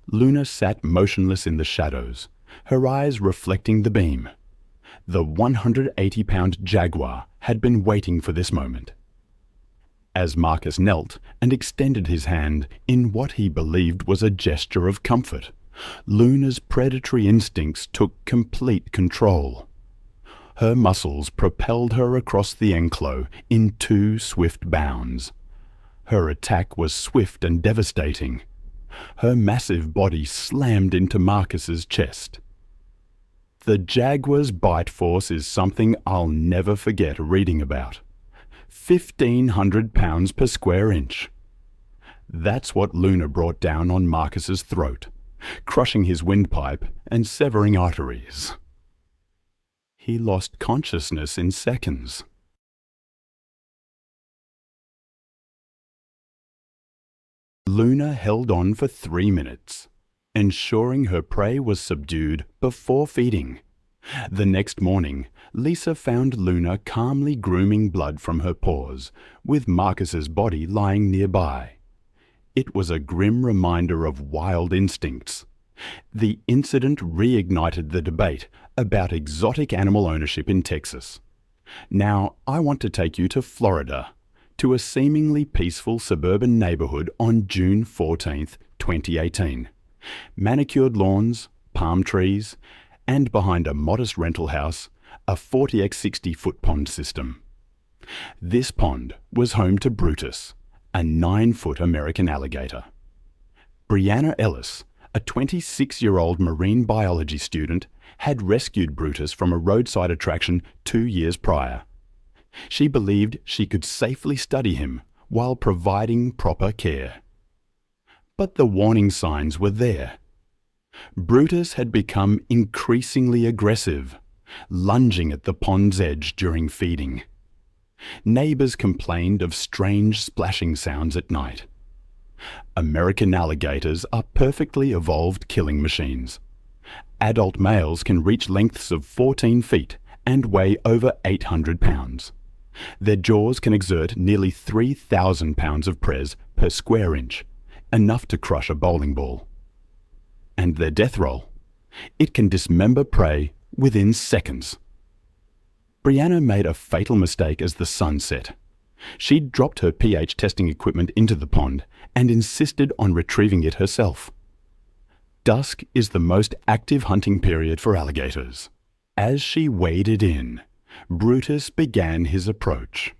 Luna sat motionless in the shadows, her eyes reflecting the beam. The 180-pound jaguar had been waiting for this moment. As Marcus knelt and extended his hand in what he believed was a gesture of comfort, Luna's predatory instincts took complete control. Her muscles propelled her across the enclosure in 2 swift bounds. Her attack was swift and devastating. Her massive body slammed into Marcus's chest. The jaguar's bite force is something I'll never forget reading about. 1,500 pounds per square inch. That's what Luna brought down on Marcus's throat, crushing his windpipe and severing arteries. He lost consciousness in seconds. Luna held on for 3 minutes, ensuring her prey was subdued before feeding. The next morning, Lisa found Luna calmly grooming blood from her paws, with Marcus's body lying nearby. It was a grim reminder of wild instincts. The incident reignited the debate about exotic animal ownership in Texas. Now, I want to take you to Florida, to a seemingly peaceful suburban neighborhood on June 14, 2018. Manicured lawns, palm trees, and behind a modest rental house, a 40x60-foot pond system. This pond was home to Brutus, a 9-foot American alligator. Brianna Ellis, a 26-year-old marine biology student, had rescued Brutus from a roadside attraction 2 years prior. She believed she could safely study him while providing proper care. But the warning signs were there. Brutus had become increasingly aggressive, lunging at the pond's edge during feeding. Neighbors complained of strange splashing sounds at night. American alligators are perfectly evolved killing machines. Adult males can reach lengths of 14 feet and weigh over 800 pounds. Their jaws can exert nearly 3,000 pounds of press per square inch, enough to crush a bowling ball. And their death roll? It can dismember prey within seconds. Brianna made a fatal mistake as the sun set. She'd dropped her pH testing equipment into the pond and insisted on retrieving it herself. Dusk is the most active hunting period for alligators. As she waded in, Brutus began his approach.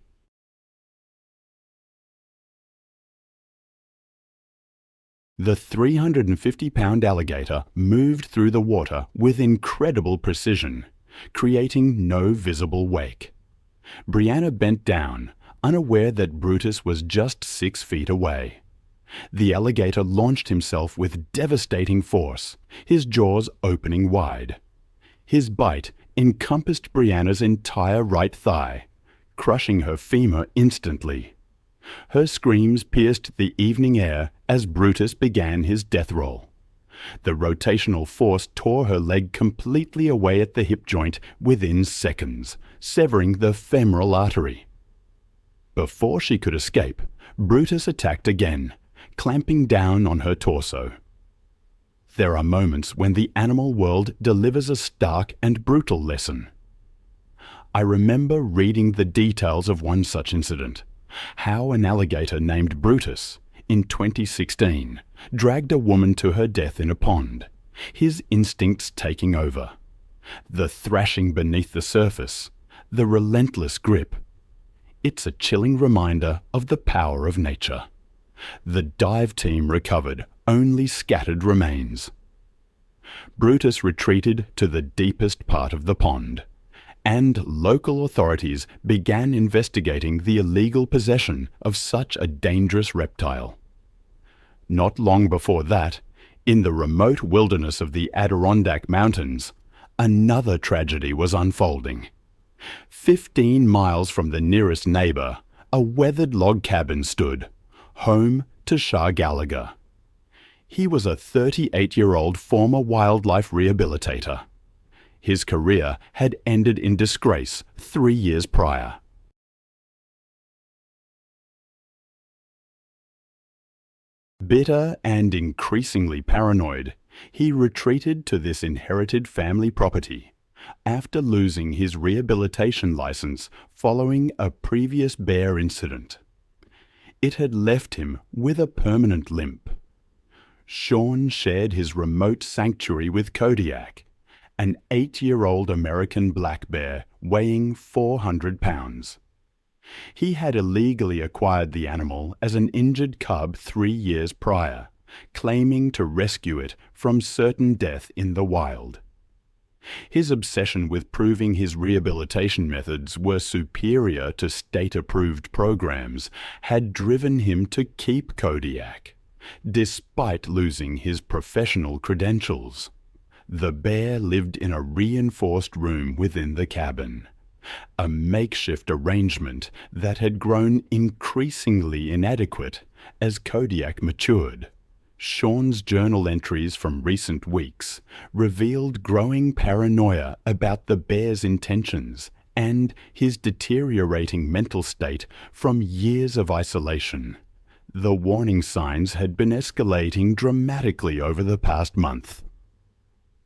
The 350-pound alligator moved through the water with incredible precision, creating no visible wake. Brianna bent down, unaware that Brutus was just 6 feet away. The alligator launched himself with devastating force, his jaws opening wide. His bite encompassed Brianna's entire right thigh, crushing her femur instantly. Her screams pierced the evening air as Brutus began his death roll. The rotational force tore her leg completely away at the hip joint within seconds, severing the femoral artery. Before she could escape, Brutus attacked again, clamping down on her torso. There are moments when the animal world delivers a stark and brutal lesson. I remember reading the details of one such incident, how an alligator named Brutus, in 2016, dragged a woman to her death in a pond, his instincts taking over. The thrashing beneath the surface, the relentless grip. It's a chilling reminder of the power of nature. The dive team recovered only scattered remains. Brutus retreated to the deepest part of the pond, and local authorities began investigating the illegal possession of such a dangerous reptile. Not long before that, in the remote wilderness of the Adirondack Mountains, another tragedy was unfolding. 15 miles from the nearest neighbor, a weathered log cabin stood, home to Shah Gallagher. He was a 38-year-old former wildlife rehabilitator. His career had ended in disgrace 3 years prior. Bitter and increasingly paranoid, He retreated to this inherited family property after losing his rehabilitation license following a previous bear incident. It had left him with a permanent limp. Sean shared his remote sanctuary with Kodiak, an 8-year-old American black bear weighing 400 pounds. He had illegally acquired the animal as an injured cub 3 years prior, claiming to rescue it from certain death in the wild. His obsession with proving his rehabilitation methods were superior to state-approved programs had driven him to keep Kodiak, despite losing his professional credentials. The bear lived in a reinforced room within the cabin, a makeshift arrangement that had grown increasingly inadequate as Kodiak matured. Sean's journal entries from recent weeks revealed growing paranoia about the bear's intentions and his deteriorating mental state from years of isolation. The warning signs had been escalating dramatically over the past month.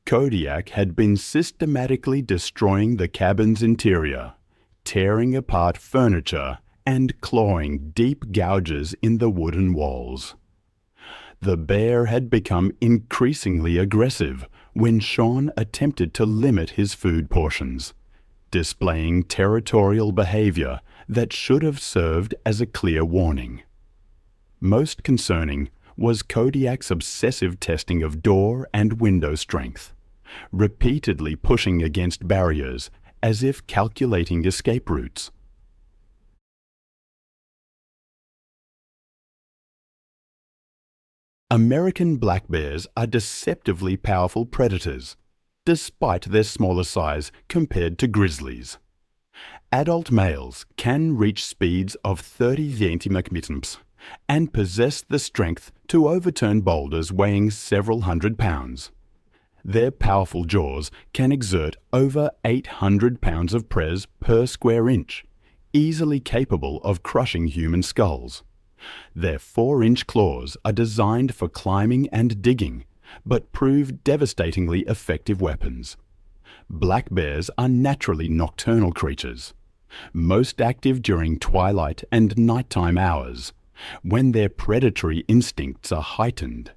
Kodiak had been systematically destroying the cabin's interior, tearing apart furniture and clawing deep gouges in the wooden walls. The bear had become increasingly aggressive when Sean attempted to limit his food portions, displaying territorial behavior that should have served as a clear warning. Most concerning was Kodiak's obsessive testing of door and window strength, repeatedly pushing against barriers as if calculating escape routes. American black bears are deceptively powerful predators, despite their smaller size compared to grizzlies. Adult males can reach speeds of 30 cm and possess the strength to overturn boulders weighing several hundred pounds. Their powerful jaws can exert over 800 pounds of press per square inch, easily capable of crushing human skulls. Their 4-inch claws are designed for climbing and digging, but prove devastatingly effective weapons. Black bears are naturally nocturnal creatures, most active during twilight and nighttime hours, when their predatory instincts are heightened.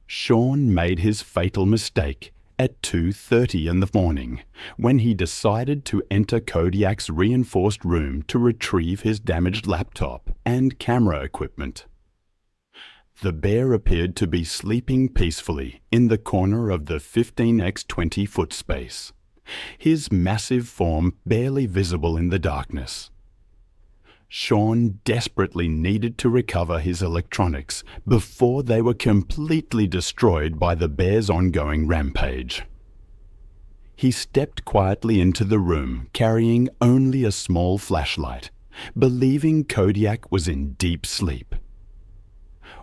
Sean made his fatal mistake at 2:30 in the morning when he decided to enter Kodiak's reinforced room to retrieve his damaged laptop and camera equipment. The bear appeared to be sleeping peacefully in the corner of the 15x20 foot space, his massive form barely visible in the darkness. Sean desperately needed to recover his electronics before they were completely destroyed by the bear's ongoing rampage. He stepped quietly into the room carrying only a small flashlight, believing Kodiak was in deep sleep.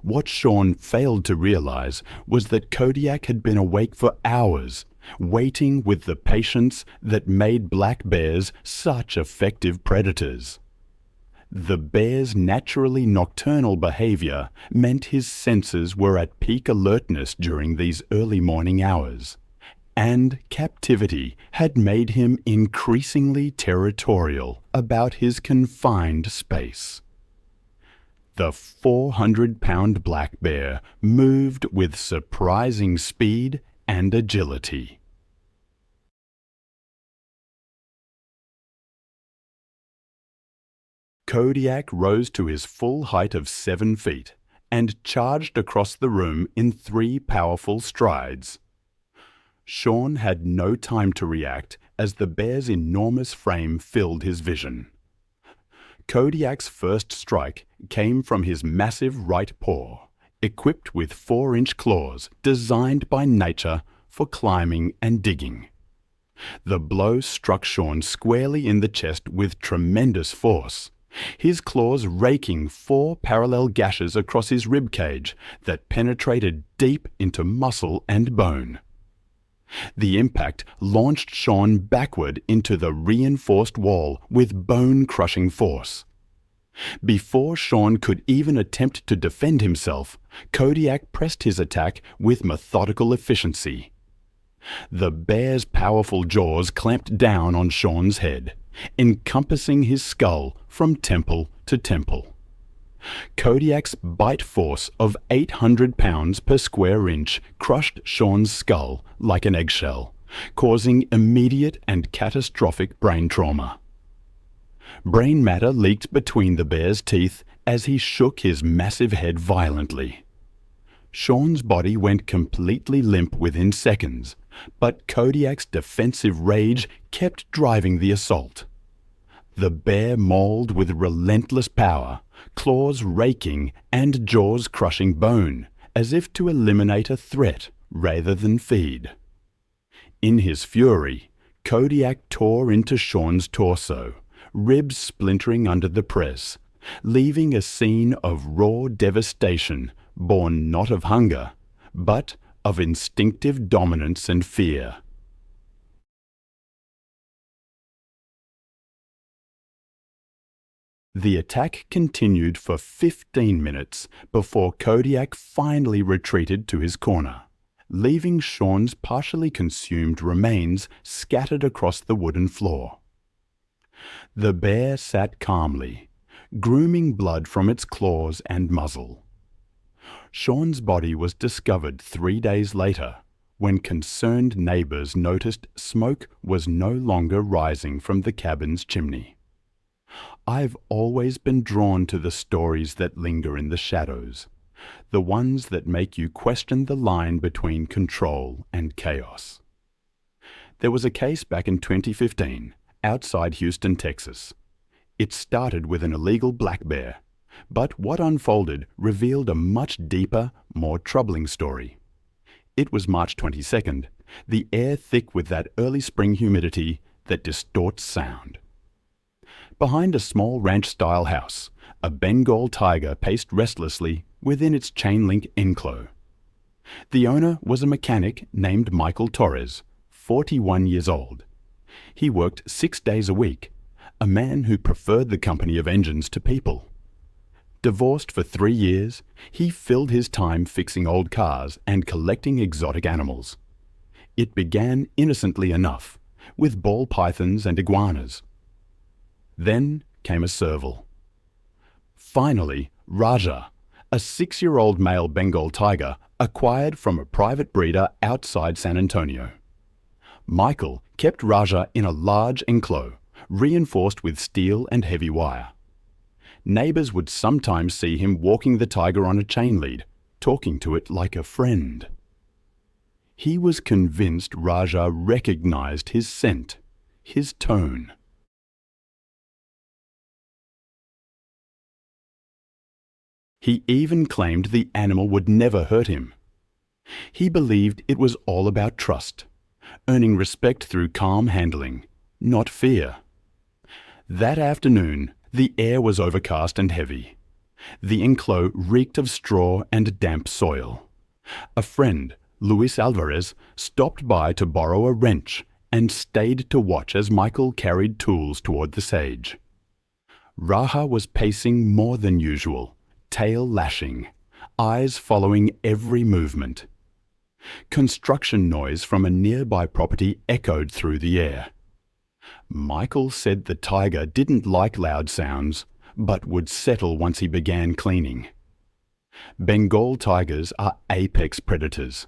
What Sean failed to realize was that Kodiak had been awake for hours, waiting with the patience that made black bears such effective predators. The bear's naturally nocturnal behavior meant his senses were at peak alertness during these early morning hours, and captivity had made him increasingly territorial about his confined space. The 400-pound black bear moved with surprising speed and agility. Kodiak rose to his full height of 7 feet and charged across the room in 3 powerful strides. Sean had no time to react as the bear's enormous frame filled his vision. Kodiak's first strike came from his massive right paw, equipped with 4-inch claws designed by nature for climbing and digging. The blow struck Sean squarely in the chest with tremendous force, his claws raking 4 parallel gashes across his rib cage that penetrated deep into muscle and bone. The impact launched Sean backward into the reinforced wall with bone-crushing force. Before Sean could even attempt to defend himself, Kodiak pressed his attack with methodical efficiency. The bear's powerful jaws clamped down on Sean's head, encompassing his skull from temple to temple. Kodiak's bite force of 800 pounds per square inch crushed Sean's skull like an eggshell, causing immediate and catastrophic brain trauma. Brain matter leaked between the bear's teeth as he shook his massive head violently. Sean's body went completely limp within seconds, but Kodiak's defensive rage kept driving the assault. The bear mauled with relentless power, claws raking and jaws crushing bone, as if to eliminate a threat rather than feed. In his fury, Kodiak tore into Sean's torso, ribs splintering under the press, leaving a scene of raw devastation born not of hunger, but of instinctive dominance and fear. The attack continued for 15 minutes before Kodiak finally retreated to his corner, leaving Sean's partially consumed remains scattered across the wooden floor. The bear sat calmly, grooming blood from its claws and muzzle. Sean's body was discovered 3 days later, when concerned neighbors noticed smoke was no longer rising from the cabin's chimney. I've always been drawn to the stories that linger in the shadows, the ones that make you question the line between control and chaos. There was a case back in 2015, outside Houston, Texas. It started with an illegal black bear, but what unfolded revealed a much deeper, more troubling story. It was March 22nd, the air thick with that early spring humidity that distorts sound. Behind a small ranch-style house, a Bengal tiger paced restlessly within its chain-link enclosure. The owner was a mechanic named Michael Torres, 41 years old. He worked 6 days a week, a man who preferred the company of engines to people. Divorced for 3 years, he filled his time fixing old cars and collecting exotic animals. It began innocently enough, with ball pythons and iguanas. Then came a serval. Finally, Raja, a 6-year-old male Bengal tiger acquired from a private breeder outside San Antonio. Michael kept Raja in a large enclosure, reinforced with steel and heavy wire. Neighbors would sometimes see him walking the tiger on a chain lead, talking to it like a friend. He was convinced Raja recognized his scent, his tone. He even claimed the animal would never hurt him. He believed it was all about trust, earning respect through calm handling, not fear. That afternoon, the air was overcast and heavy. The enclosure reeked of straw and damp soil. A friend, Luis Alvarez, stopped by to borrow a wrench and stayed to watch as Michael carried tools toward the sage. Raja was pacing more than usual, tail lashing, eyes following every movement. Construction noise from a nearby property echoed through the air. Michael said the tiger didn't like loud sounds, but would settle once he began cleaning. Bengal tigers are apex predators.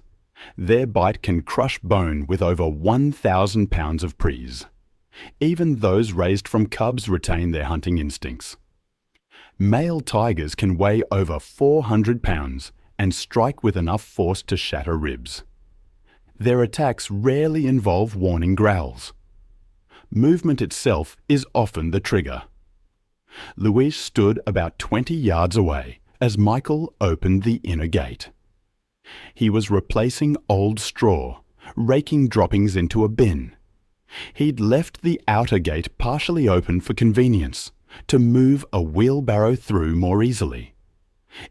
Their bite can crush bone with over 1,000 pounds of prise. Even those raised from cubs retain their hunting instincts. Male tigers can weigh over 400 pounds and strike with enough force to shatter ribs. Their attacks rarely involve warning growls. Movement itself is often the trigger. Luis stood about 20 yards away as Michael opened the inner gate. He was replacing old straw, raking droppings into a bin. He'd left the outer gate partially open for convenience, to move a wheelbarrow through more easily.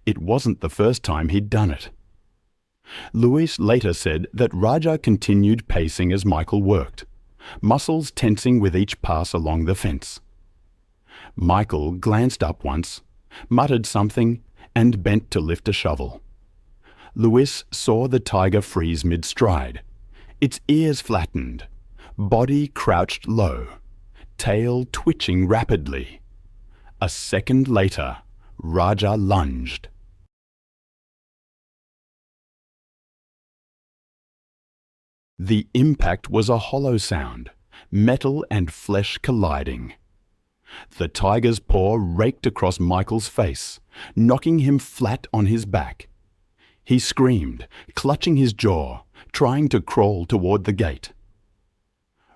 It wasn't the first time he'd done it. Luis later said that Raja continued pacing as Michael worked, muscles tensing with each pass along the fence. Michael glanced up once, muttered something, and bent to lift a shovel. Louis saw the tiger freeze mid-stride, its ears flattened, body crouched low, tail twitching rapidly. A second later, Raja lunged. The impact was a hollow sound, metal and flesh colliding. The tiger's paw raked across Michael's face, knocking him flat on his back. He screamed, clutching his jaw, trying to crawl toward the gate.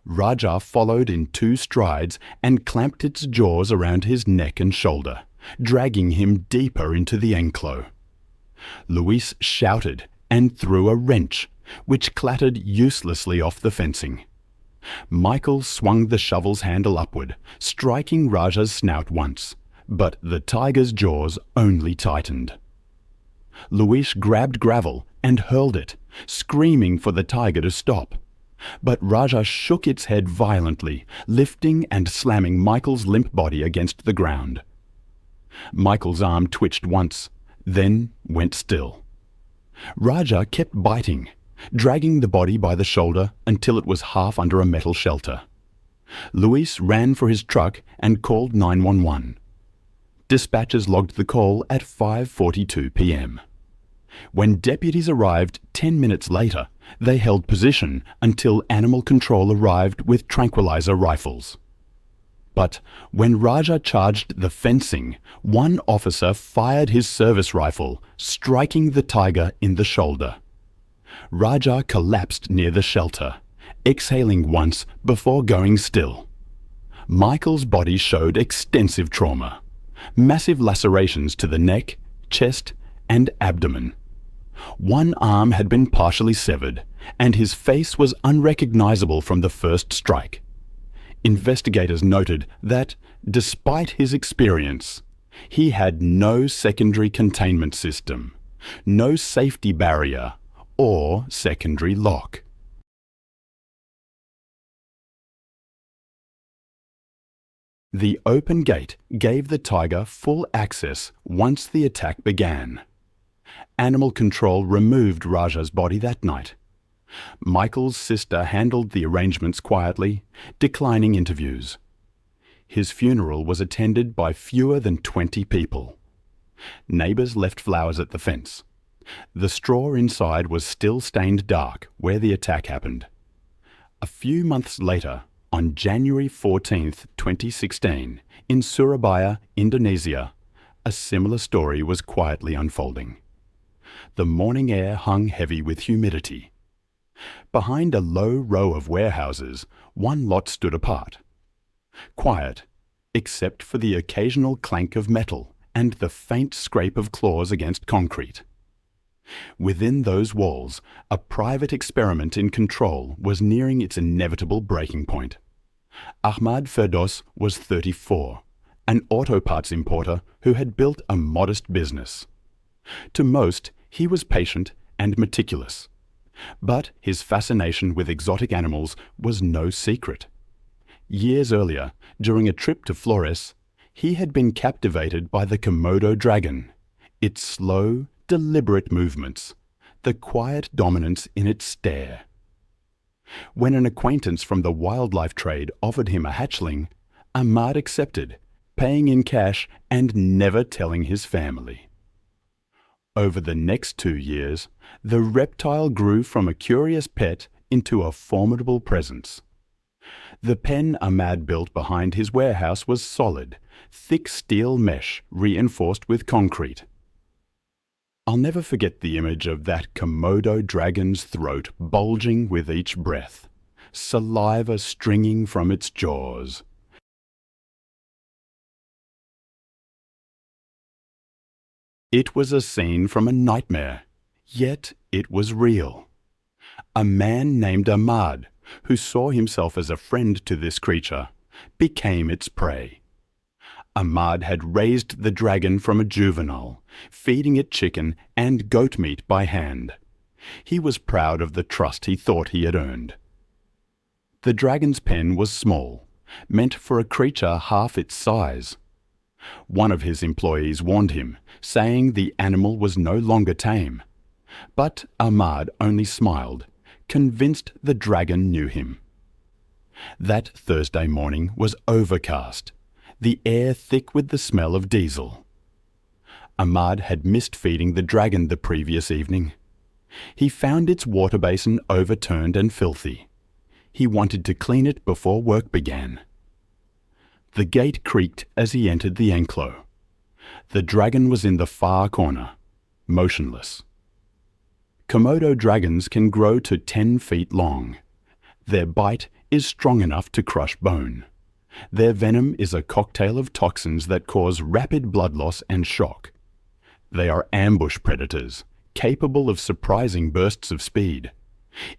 Raja followed in 2 strides and clamped its jaws around his neck and shoulder, dragging him deeper into the enclosure. Louis shouted and threw a wrench, which clattered uselessly off the fencing. Michael swung the shovel's handle upward, striking Raja's snout once, but the tiger's jaws only tightened. Louis grabbed gravel and hurled it, screaming for the tiger to stop. But Raja shook its head violently, lifting and slamming Michael's limp body against the ground. Michael's arm twitched once, then went still. Raja kept biting, dragging the body by the shoulder until it was half under a metal shelter. Louis ran for his truck and called 911. Dispatchers logged the call at 5:42 p.m. When deputies arrived 10 minutes later, they held position until animal control arrived with tranquilizer rifles. But when Raja charged the fencing, one officer fired his service rifle, striking the tiger in the shoulder. Raja collapsed near the shelter, exhaling once before going still. Michael's body showed extensive trauma, massive lacerations to the neck, chest, and abdomen. One arm had been partially severed, and his face was unrecognizable from the first strike. Investigators noted that, despite his experience, he had no secondary containment system, no safety barrier, or secondary lock. The open gate gave the tiger full access once the attack began. Animal control removed Raja's body that night. Michael's sister handled the arrangements quietly, declining interviews. His funeral was attended by fewer than 20 people. Neighbours left flowers at the fence. The straw inside was still stained dark where the attack happened. A few months later, on January 14, 2016, in Surabaya, Indonesia, a similar story was quietly unfolding. The morning air hung heavy with humidity. Behind a low row of warehouses, one lot stood apart. Quiet, except for the occasional clank of metal and the faint scrape of claws against concrete. Within those walls, a private experiment in control was nearing its inevitable breaking point. Ahmad Firdos was 34, an auto parts importer who had built a modest business. To most, he was patient and meticulous. But his fascination with exotic animals was no secret. Years earlier, during a trip to Flores, he had been captivated by the Komodo dragon, its slow, deliberate movements, the quiet dominance in its stare. When an acquaintance from the wildlife trade offered him a hatchling, Ahmad accepted, paying in cash and never telling his family. Over the next 2 years, the reptile grew from a curious pet into a formidable presence. The pen Ahmad built behind his warehouse was solid, thick steel mesh reinforced with concrete. I'll never forget the image of that Komodo dragon's throat bulging with each breath, saliva stringing from its jaws. It was a scene from a nightmare, yet it was real. A man named Ahmad, who saw himself as a friend to this creature, became its prey. Ahmad had raised the dragon from a juvenile, feeding it chicken and goat meat by hand. He was proud of the trust he thought he had earned. The dragon's pen was small, meant for a creature half its size, One of his employees warned him, saying the animal was no longer tame. But Ahmad only smiled, convinced the dragon knew him. That Thursday morning was overcast, the air thick with the smell of diesel. Ahmad had missed feeding the dragon the previous evening. He found its water basin overturned and filthy. He wanted to clean it before work began. The gate creaked as he entered the enclosure. The dragon was in the far corner, motionless. Komodo dragons can grow to 10 feet long. Their bite is strong enough to crush bone. Their venom is a cocktail of toxins that cause rapid blood loss and shock. They are ambush predators, capable of surprising bursts of speed.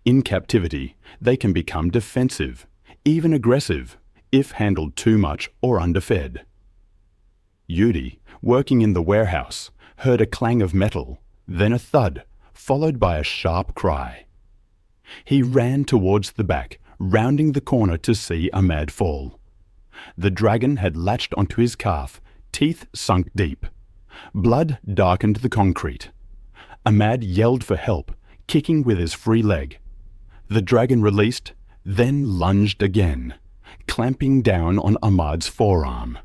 In captivity, they can become defensive, even aggressive, if handled too much or underfed. Yudi, working in the warehouse, heard a clang of metal, then a thud, followed by a sharp cry. He ran towards the back, rounding the corner to see Ahmad fall. The dragon had latched onto his calf, teeth sunk deep. Blood darkened the concrete. Ahmad yelled for help, kicking with his free leg. The dragon released, then lunged again, clamping down on Ahmad's forearm.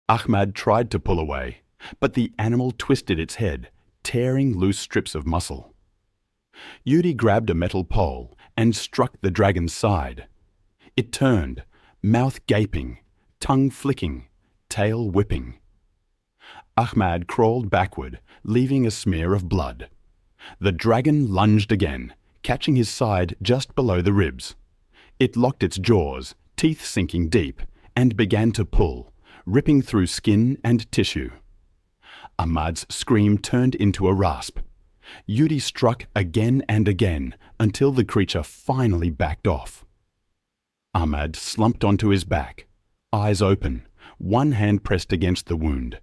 Ahmad tried to pull away, but the animal twisted its head, tearing loose strips of muscle. Yudi grabbed a metal pole and struck the dragon's side. It turned, mouth gaping, tongue flicking, tail whipping. Ahmad crawled backward, leaving a smear of blood. The dragon lunged again, catching his side just below the ribs. It locked its jaws, teeth sinking deep, and began to pull, ripping through skin and tissue. Ahmad's scream turned into a rasp. Yudi struck again and again until the creature finally backed off. Ahmad slumped onto his back, eyes open, one hand pressed against the wound.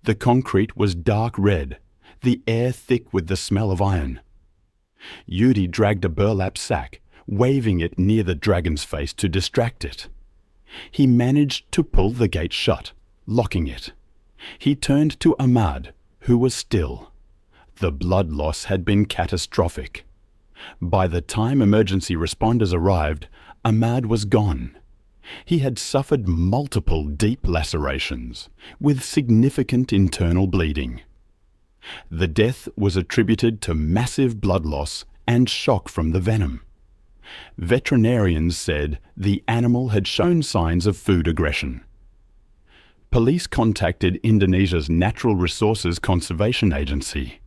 The concrete was dark red, the air thick with the smell of iron. Yudi dragged a burlap sack, waving it near the dragon's face to distract it. He managed to pull the gate shut, locking it. He turned to Ahmad, who was still. The blood loss had been catastrophic. By the time emergency responders arrived, Ahmad was gone. He had suffered multiple deep lacerations, with significant internal bleeding. The death was attributed to massive blood loss and shock from the venom. Veterinarians said the animal had shown signs of food aggression. Police contacted Indonesia's Natural Resources Conservation Agency.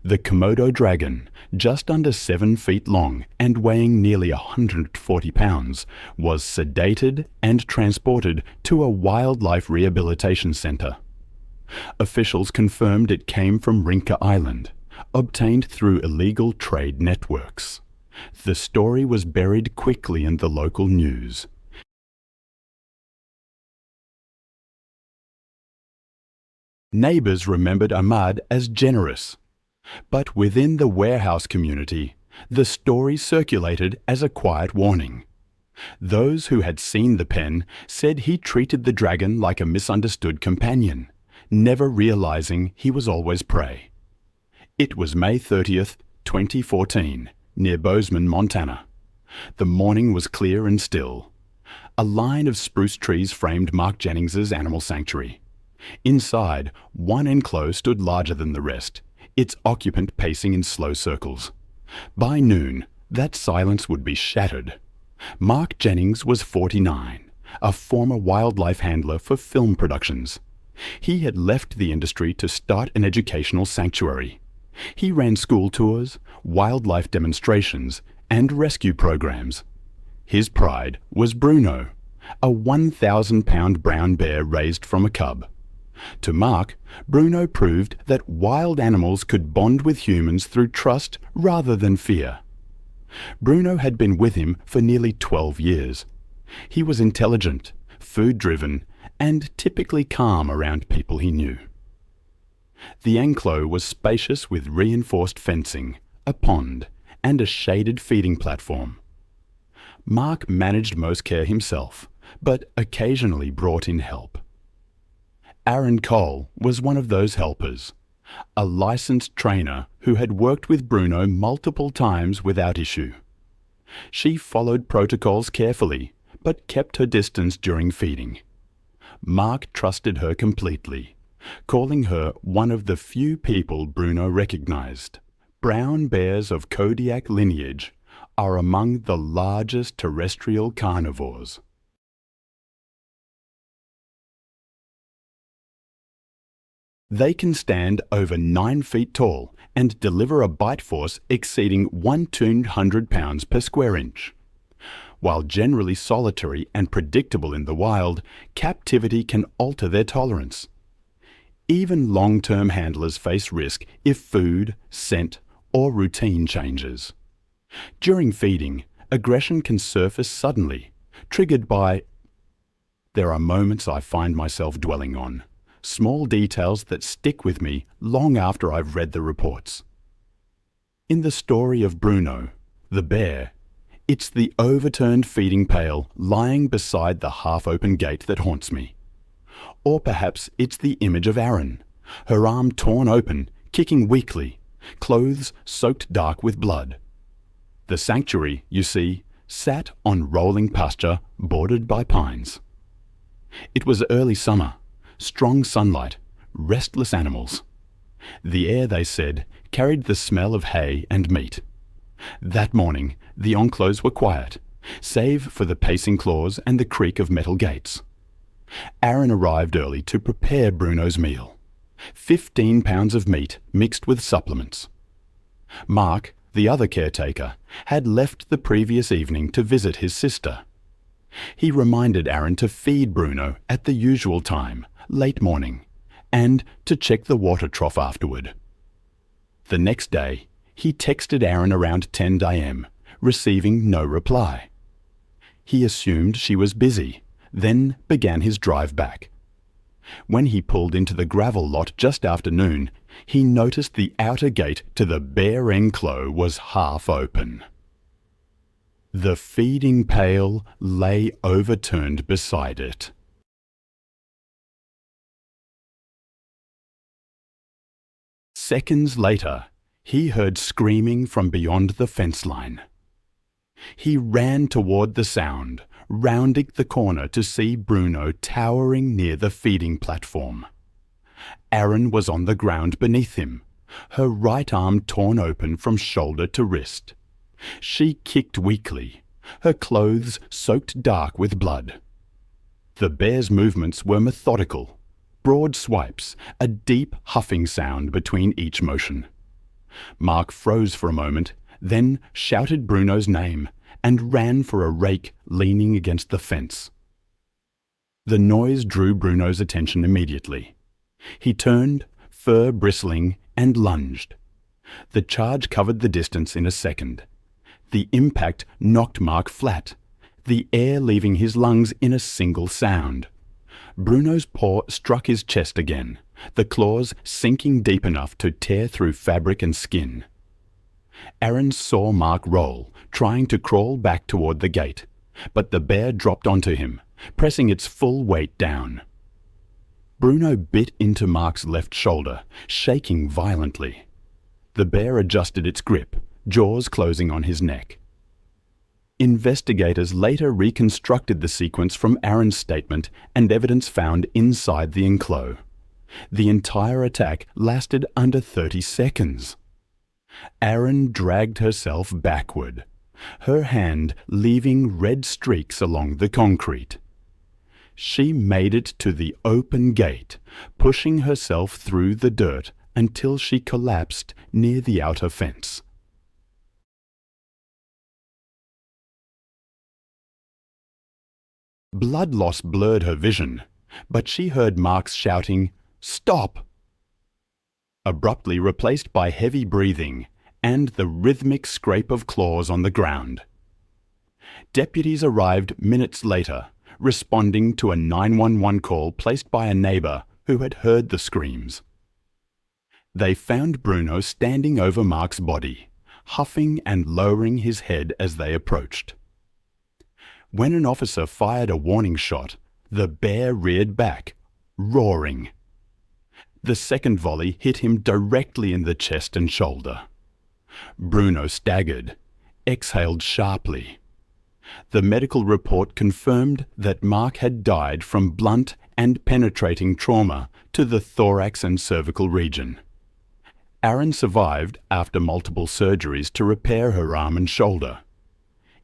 The Komodo dragon, just under 7 feet long and weighing nearly 140 pounds, was sedated and transported to a wildlife rehabilitation centre. Officials confirmed it came from Rinca Island, obtained through illegal trade networks. The story was buried quickly in the local news. Neighbours remembered Ahmad as generous. But within the warehouse community, the story circulated as a quiet warning. Those who had seen the pen said he treated the dragon like a misunderstood companion, never realizing he was always prey. It was May 30th, 2014, near Bozeman, Montana. The morning was clear and still. A line of spruce trees framed Mark Jennings's animal sanctuary. Inside, one enclosure stood larger than the rest, its occupant pacing in slow circles. By noon, that silence would be shattered. Mark Jennings was 49, a former wildlife handler for film productions. He had left the industry to start an educational sanctuary. He ran school tours, wildlife demonstrations, and rescue programs. His pride was Bruno, a 1,000-pound brown bear raised from a cub. To Mark, Bruno proved that wild animals could bond with humans through trust rather than fear. Bruno had been with him for nearly 12 years. He was intelligent, food-driven, and typically calm around people he knew. The enclosure was spacious with reinforced fencing, a pond, and a shaded feeding platform. Mark managed most care himself, but occasionally brought in help. Aaron Cole was one of those helpers, a licensed trainer who had worked with Bruno multiple times without issue. She followed protocols carefully, but kept her distance during feeding. Mark trusted her completely, calling her one of the few people Bruno recognized. Brown bears of Kodiak lineage are among the largest terrestrial carnivores. They can stand over 9 feet tall and deliver a bite force exceeding 100 pounds per square inch. While generally solitary and predictable in the wild, captivity can alter their tolerance. Even long-term handlers face risk if food, scent, or routine changes. During feeding, aggression can surface suddenly, triggered by... There are moments I find myself dwelling on, small details that stick with me long after I've read the reports. In the story of Bruno, the bear, it's the overturned feeding pail lying beside the half-open gate that haunts me. Or perhaps it's the image of Aaron, her arm torn open, kicking weakly, clothes soaked dark with blood. The sanctuary, you see, sat on rolling pasture bordered by pines. It was early summer, strong sunlight, restless animals. The air, they said, carried the smell of hay and meat. That morning, the enclos were quiet, save for the pacing claws and the creak of metal gates. Aaron arrived early to prepare Bruno's meal. 15 pounds of meat mixed with supplements. Mark, the other caretaker, had left the previous evening to visit his sister. He reminded Aaron to feed Bruno at the usual time, late morning, and to check the water trough afterward. The next day, he texted Aaron around 10 a.m., receiving no reply. He assumed she was busy, then began his drive back. When he pulled into the gravel lot just after noon, he noticed the outer gate to the bear enclosure was half open. The feeding pail lay overturned beside it. Seconds later, he heard screaming from beyond the fence line. He ran toward the sound, rounding the corner to see Bruno towering near the feeding platform. Aaron was on the ground beneath him, her right arm torn open from shoulder to wrist. She kicked weakly, her clothes soaked dark with blood. The bear's movements were methodical, broad swipes, a deep huffing sound between each motion. Mark froze for a moment, then shouted Bruno's name and ran for a rake leaning against the fence. The noise drew Bruno's attention immediately. He turned, fur bristling, and lunged. The charge covered the distance in a second. The impact knocked Mark flat, the air leaving his lungs in a single sound. Bruno's paw struck his chest again, the claws sinking deep enough to tear through fabric and skin. Aaron saw Mark roll, trying to crawl back toward the gate, but the bear dropped onto him, pressing its full weight down. Bruno bit into Mark's left shoulder, shaking violently. The bear adjusted its grip, jaws closing on his neck. Investigators later reconstructed the sequence from Aaron's statement and evidence found inside the enclosure. The entire attack lasted under 30 seconds. Aaron dragged herself backward, her hand leaving red streaks along the concrete. She made it to the open gate, pushing herself through the dirt until she collapsed near the outer fence. Blood loss blurred her vision, but she heard Mark's shouting, "Stop!" abruptly replaced by heavy breathing and the rhythmic scrape of claws on the ground. Deputies arrived minutes later, responding to a 911 call placed by a neighbour who had heard the screams. They found Bruno standing over Mark's body, huffing and lowering his head as they approached. When an officer fired a warning shot, the bear reared back, roaring. The second volley hit him directly in the chest and shoulder. Bruno staggered, exhaled sharply. The medical report confirmed that Mark had died from blunt and penetrating trauma to the thorax and cervical region. Aaron survived after multiple surgeries to repair her arm and shoulder.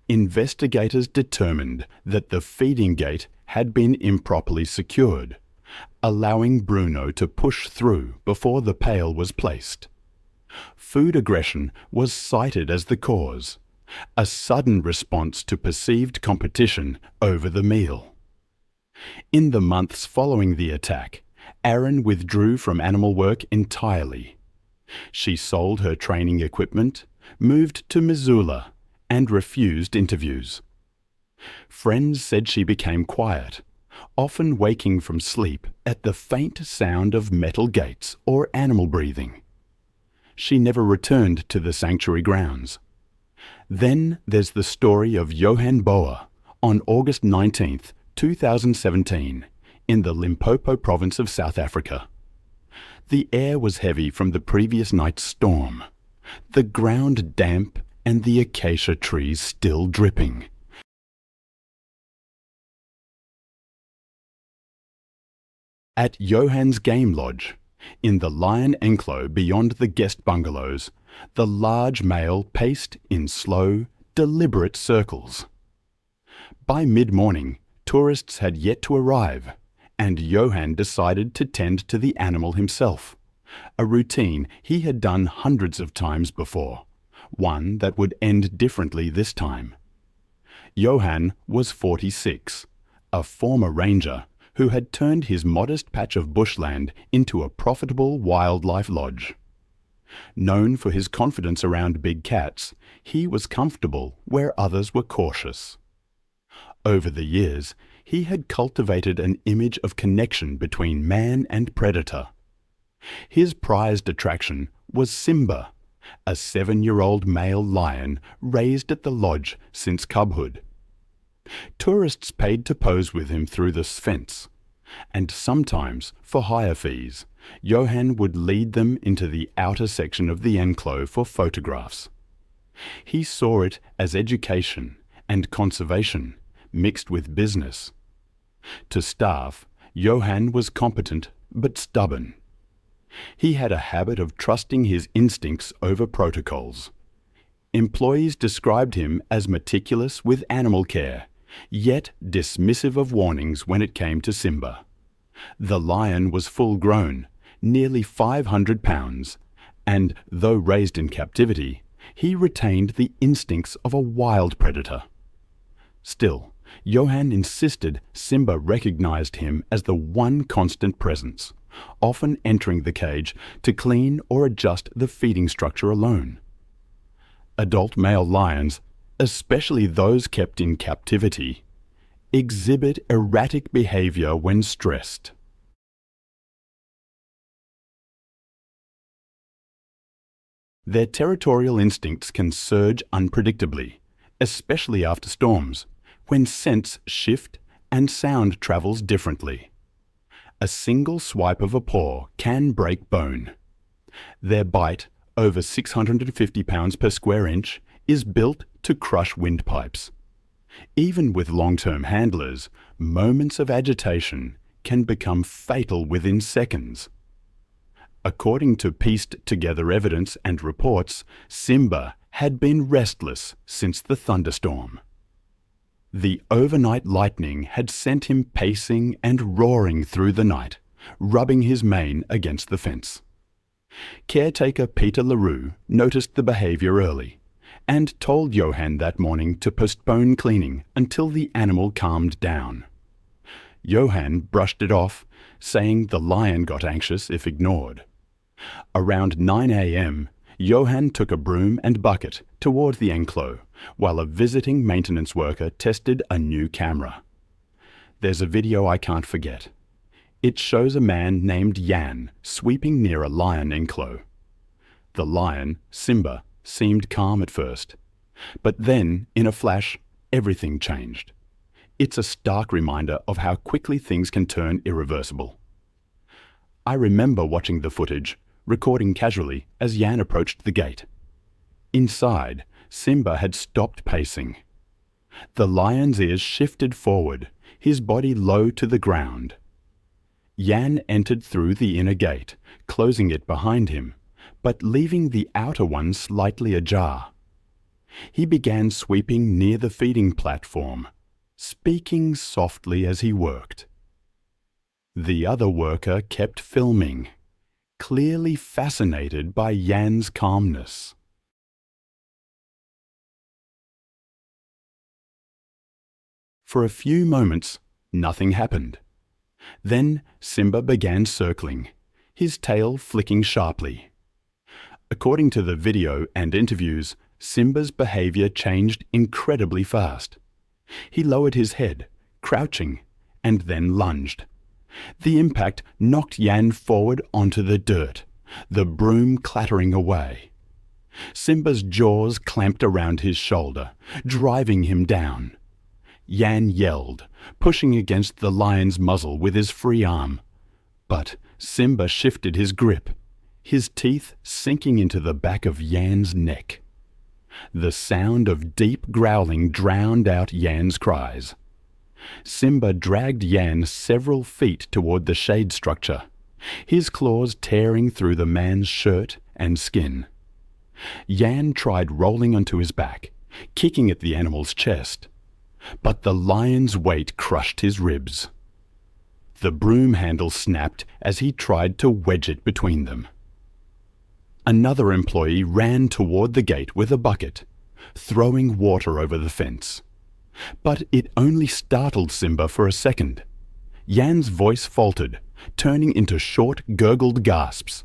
Investigators determined that the feeding gate had been improperly secured, allowing Bruno to push through before the pail was placed. Food aggression was cited as the cause, a sudden response to perceived competition over the meal. In the months following the attack, Aaron withdrew from animal work entirely. She sold her training equipment, moved to Missoula, and refused interviews. Friends said she became quiet, often waking from sleep at the faint sound of metal gates or animal breathing. She never returned to the sanctuary grounds. Then there's the story of Johan Boer on August 19, 2017, in the Limpopo province of South Africa. The air was heavy from the previous night's storm, the ground damp and the acacia trees still dripping. At Johan's game lodge, in the lion enclosure beyond the guest bungalows, the large male paced in slow, deliberate circles. By mid-morning, tourists had yet to arrive, and Johan decided to tend to the animal himself, a routine he had done hundreds of times before, one that would end differently this time. Johan was 46, a former ranger who had turned his modest patch of bushland into a profitable wildlife lodge. Known for his confidence around big cats, he was comfortable where others were cautious. Over the years, he had cultivated an image of connection between man and predator. His prized attraction was Simba, a 7-year-old male lion raised at the lodge since cubhood. Tourists paid to pose with him through the fence, and sometimes, for higher fees, Johan would lead them into the outer section of the enclosure for photographs. He saw it as education and conservation mixed with business. To staff, Johan was competent but stubborn. He had a habit of trusting his instincts over protocols. Employees described him as meticulous with animal care, yet dismissive of warnings when it came to Simba. The lion was full-grown, nearly 500 pounds, and though raised in captivity, he retained the instincts of a wild predator. Still, Johan insisted Simba recognized him as the one constant presence, often entering the cage to clean or adjust the feeding structure alone. Adult male lions, especially those kept in captivity, exhibit erratic behavior when stressed. Their territorial instincts can surge unpredictably, especially after storms, when scents shift and sound travels differently. A single swipe of a paw can break bone. Their bite, over 650 pounds per square inch, is built to crush windpipes. Even with long-term handlers, moments of agitation can become fatal within seconds. According to pieced-together evidence and reports, Simba had been restless since the thunderstorm. The overnight lightning had sent him pacing and roaring through the night, rubbing his mane against the fence. Caretaker Peter LaRue noticed the behavior early and told Johan that morning to postpone cleaning until the animal calmed down. Johan brushed it off, saying the lion got anxious if ignored. Around 9 a.m., Johan took a broom and bucket toward the enclosure, while a visiting maintenance worker tested a new camera. There's a video I can't forget. It shows a man named Jan sweeping near a lion enclosure. The lion, Simba, seemed calm at first, but then, in a flash, everything changed. It's a stark reminder of how quickly things can turn irreversible. I remember watching the footage, recording casually as Jan approached the gate. Inside, Simba had stopped pacing. The lion's ears shifted forward, his body low to the ground. Jan entered through the inner gate, closing it behind him, but leaving the outer one slightly ajar. He began sweeping near the feeding platform, speaking softly as he worked. The other worker kept filming, clearly fascinated by Jan's calmness. For a few moments, nothing happened. Then Simba began circling, his tail flicking sharply. According to the video and interviews, Simba's behavior changed incredibly fast. He lowered his head, crouching, and then lunged. The impact knocked Jan forward onto the dirt, the broom clattering away. Simba's jaws clamped around his shoulder, driving him down. Jan yelled, pushing against the lion's muzzle with his free arm. But Simba shifted his grip, his teeth sinking into the back of Jan's neck. The sound of deep growling drowned out Jan's cries. Simba dragged Jan several feet toward the shade structure, his claws tearing through the man's shirt and skin. Jan tried rolling onto his back, kicking at the animal's chest, but the lion's weight crushed his ribs. The broom handle snapped as he tried to wedge it between them. Another employee ran toward the gate with a bucket, throwing water over the fence. But it only startled Simba for a second. Jan's voice faltered, turning into short, gurgled gasps.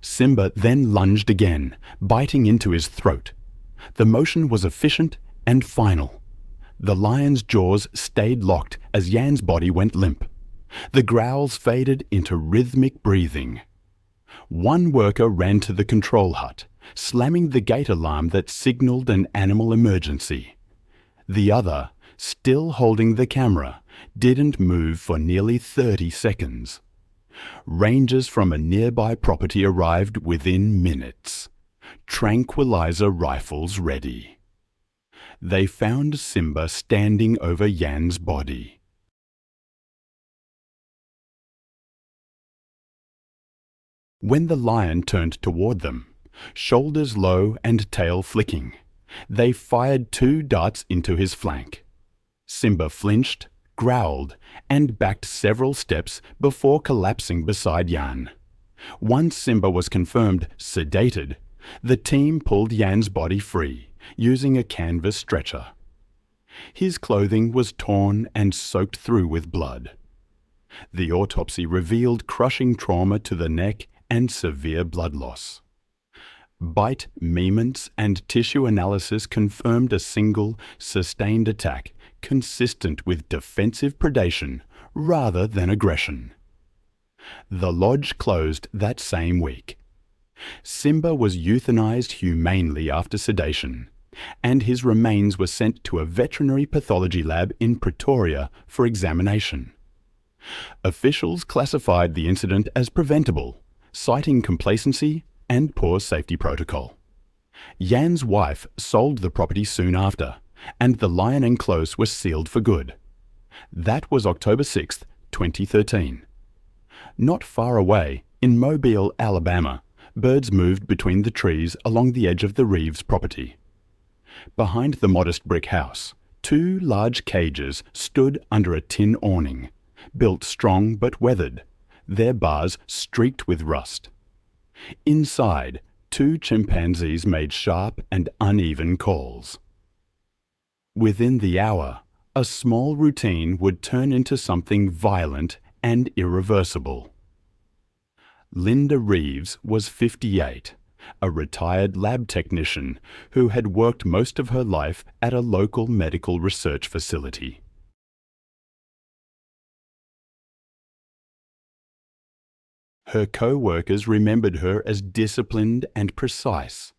Simba then lunged again, biting into his throat. The motion was efficient and final. The lion's jaws stayed locked as Jan's body went limp. The growls faded into rhythmic breathing. One worker ran to the control hut, slamming the gate alarm that signaled an animal emergency. The other, still holding the camera, didn't move for nearly 30 seconds. Rangers from a nearby property arrived within minutes, tranquilizer rifles ready. They found Simba standing over Jan's body. When the lion turned toward them, shoulders low and tail flicking, they fired 2 darts into his flank. Simba flinched, growled, and backed several steps before collapsing beside Jan. Once Simba was confirmed sedated, the team pulled Jan's body free, using a canvas stretcher. His clothing was torn and soaked through with blood. The autopsy revealed crushing trauma to the neck and severe blood loss. Bite measurements and tissue analysis confirmed a single, sustained attack consistent with defensive predation rather than aggression. The lodge closed that same week. Simba was euthanized humanely after sedation, and his remains were sent to a veterinary pathology lab in Pretoria for examination. Officials classified the incident as preventable, citing complacency and poor safety protocol. Jan's wife sold the property soon after, and the lion enclosure was sealed for good. That was October 6, 2013. Not far away, in Mobile, Alabama, birds moved between the trees along the edge of the Reeves property. Behind the modest brick house, 2 large cages stood under a tin awning, built strong but weathered, their bars streaked with rust. Inside, 2 chimpanzees made sharp and uneven calls. Within the hour, a small routine would turn into something violent and irreversible. Linda Reeves was 58, a retired lab technician who had worked most of her life at a local medical research facility. Her co-workers remembered her as disciplined and precise,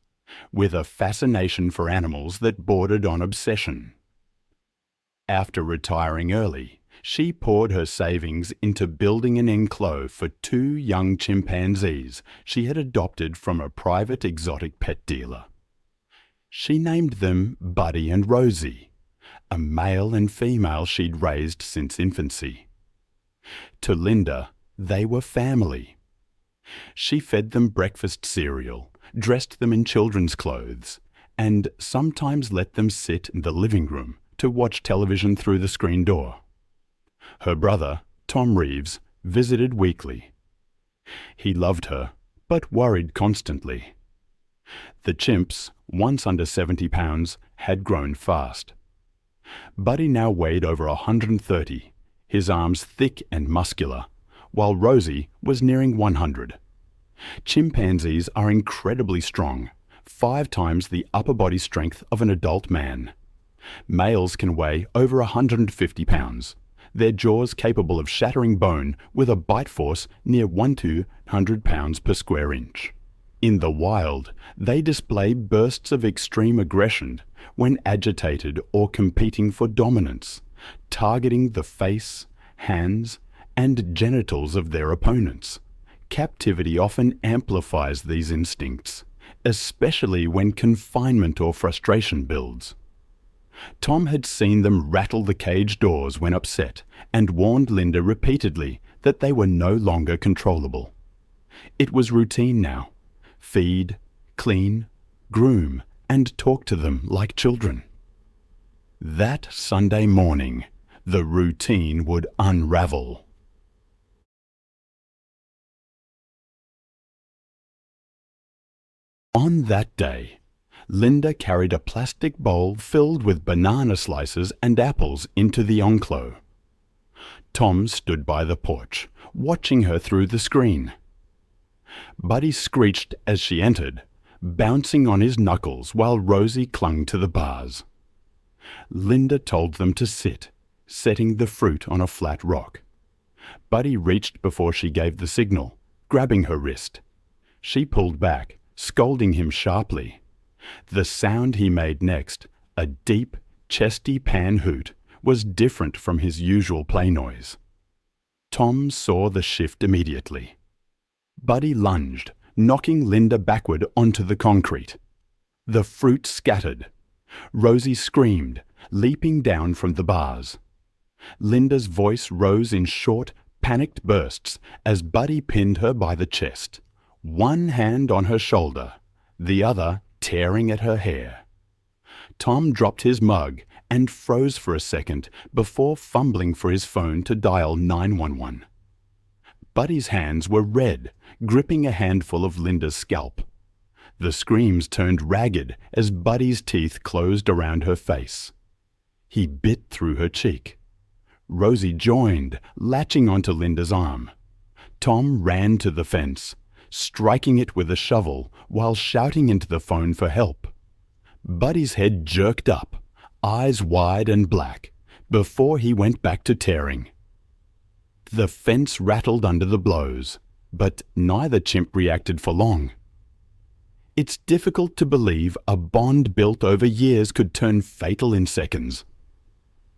with a fascination for animals that bordered on obsession. After retiring early, she poured her savings into building an enclosure for 2 young chimpanzees she had adopted from a private exotic pet dealer. She named them Buddy and Rosie, a male and female she'd raised since infancy. To Linda, they were family. She fed them breakfast cereal, dressed them in children's clothes, and sometimes let them sit in the living room to watch television through the screen door. Her brother, Tom Reeves, visited weekly. He loved her, but worried constantly. The chimps, once under 70 pounds, had grown fast. Buddy now weighed over 130, his arms thick and muscular, while Rosie was nearing 100. Chimpanzees are incredibly strong, 5 times the upper body strength of an adult man. Males can weigh over 150 pounds, their jaws capable of shattering bone with a bite force near 100 pounds per square inch. In the wild, they display bursts of extreme aggression when agitated or competing for dominance, targeting the face, hands, and genitals of their opponents. Captivity often amplifies these instincts, especially when confinement or frustration builds. Tom had seen them rattle the cage doors when upset and warned Linda repeatedly that they were no longer controllable. It was routine now. Feed, clean, groom, and talk to them like children. That Sunday morning, the routine would unravel. On that day, Linda carried a plastic bowl filled with banana slices and apples into the enclosure. Tom stood by the porch, watching her through the screen. Buddy screeched as she entered, bouncing on his knuckles while Rosie clung to the bars. Linda told them to sit, setting the fruit on a flat rock. Buddy reached before she gave the signal, grabbing her wrist. She pulled back, scolding him sharply. The sound he made next, a deep, chesty pan hoot, was different from his usual play noise. Tom saw the shift immediately. Buddy lunged, knocking Linda backward onto the concrete. The fruit scattered. Rosie screamed, leaping down from the bars. Linda's voice rose in short, panicked bursts as Buddy pinned her by the chest, one hand on her shoulder, the other tearing at her hair. Tom dropped his mug and froze for a second before fumbling for his phone to dial 911. Buddy's hands were red, gripping a handful of Linda's scalp. The screams turned ragged as Buddy's teeth closed around her face. He bit through her cheek. Rosie joined, latching onto Linda's arm. Tom ran to the fence, striking it with a shovel while shouting into the phone for help. Buddy's head jerked up, eyes wide and black, before he went back to tearing. The fence rattled under the blows, but neither chimp reacted for long. It's difficult to believe a bond built over years could turn fatal in seconds.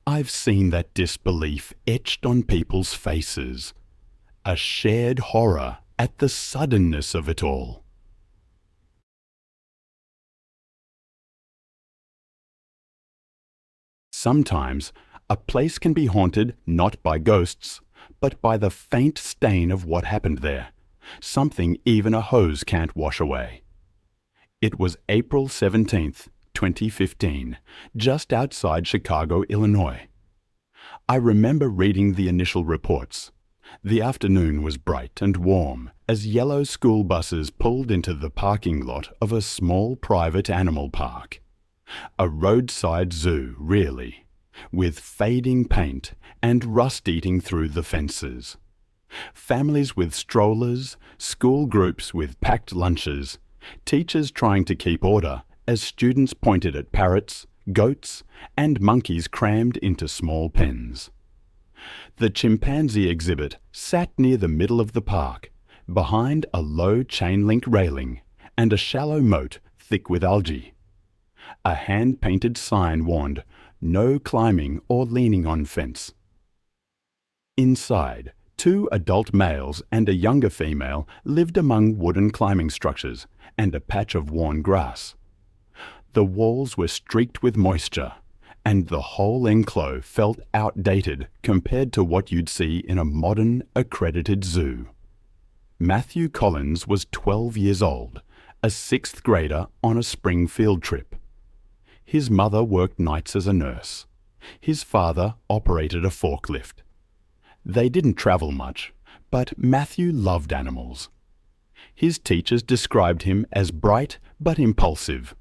I've seen that disbelief etched on people's faces, a shared horror at the suddenness of it all. Sometimes a place can be haunted not by ghosts, but by the faint stain of what happened there, something even a hose can't wash away. It was April 17th, 2015, just outside Chicago, Illinois. I remember reading the initial reports. The afternoon was bright and warm as yellow school buses pulled into the parking lot of a small private animal park. A roadside zoo, really, with fading paint and rust eating through the fences. Families with strollers, school groups with packed lunches, teachers trying to keep order as students pointed at parrots, goats, and monkeys crammed into small pens. The chimpanzee exhibit sat near the middle of the park, behind a low chain-link railing and a shallow moat thick with algae. A hand-painted sign warned, No climbing or leaning on fence. Inside, 2 adult males and a younger female lived among wooden climbing structures and a patch of worn grass. The walls were streaked with moisture, and the whole enclosure felt outdated compared to what you'd see in a modern, accredited zoo. Matthew Collins was 12 years old, a 6th grader on a spring field trip. His mother worked nights as a nurse. His father operated a forklift. They didn't travel much, but Matthew loved animals. His teachers described him as bright but impulsive,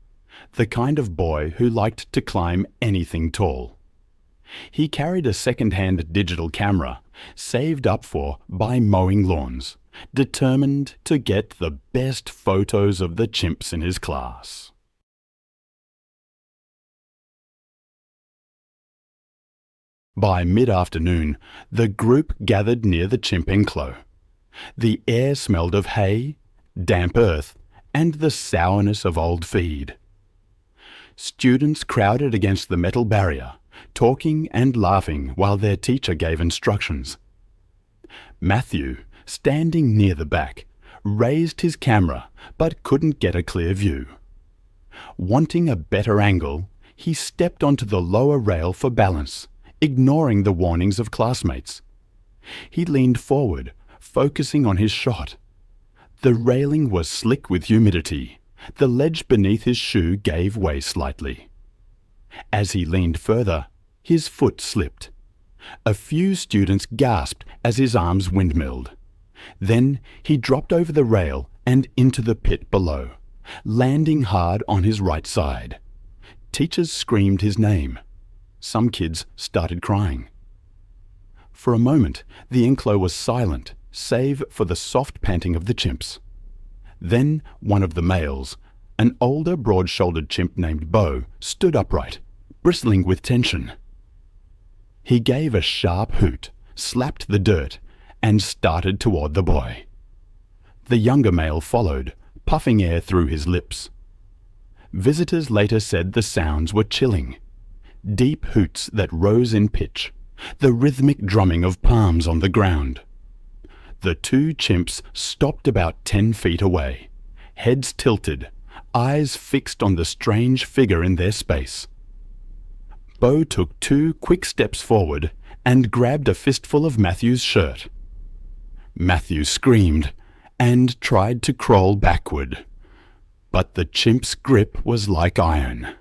the kind of boy who liked to climb anything tall. He carried a second-hand digital camera, saved up for by mowing lawns, determined to get the best photos of the chimps in his class. By mid-afternoon, the group gathered near the chimp enclosure. The air smelled of hay, damp earth, and the sourness of old feed. Students crowded against the metal barrier, talking and laughing while their teacher gave instructions. Matthew, standing near the back, raised his camera but couldn't get a clear view. Wanting a better angle, he stepped onto the lower rail for balance, ignoring the warnings of classmates. He leaned forward, focusing on his shot. The railing was slick with humidity. The ledge beneath his shoe gave way slightly. As he leaned further, his foot slipped. A few students gasped as his arms windmilled. Then he dropped over the rail and into the pit below, landing hard on his right side. Teachers screamed his name. Some kids started crying. For a moment, the enclosure was silent, save for the soft panting of the chimps. Then one of the males, an older, broad-shouldered chimp named Bo, stood upright, bristling with tension. He gave a sharp hoot, slapped the dirt, and started toward the boy. The younger male followed, puffing air through his lips. Visitors later said the sounds were chilling. Deep hoots that rose in pitch, the rhythmic drumming of palms on the ground. The 2 chimps stopped about 10 feet away, heads tilted, eyes fixed on the strange figure in their space. Bo took 2 quick steps forward and grabbed a fistful of Matthew's shirt. Matthew screamed and tried to crawl backward, but the chimp's grip was like iron.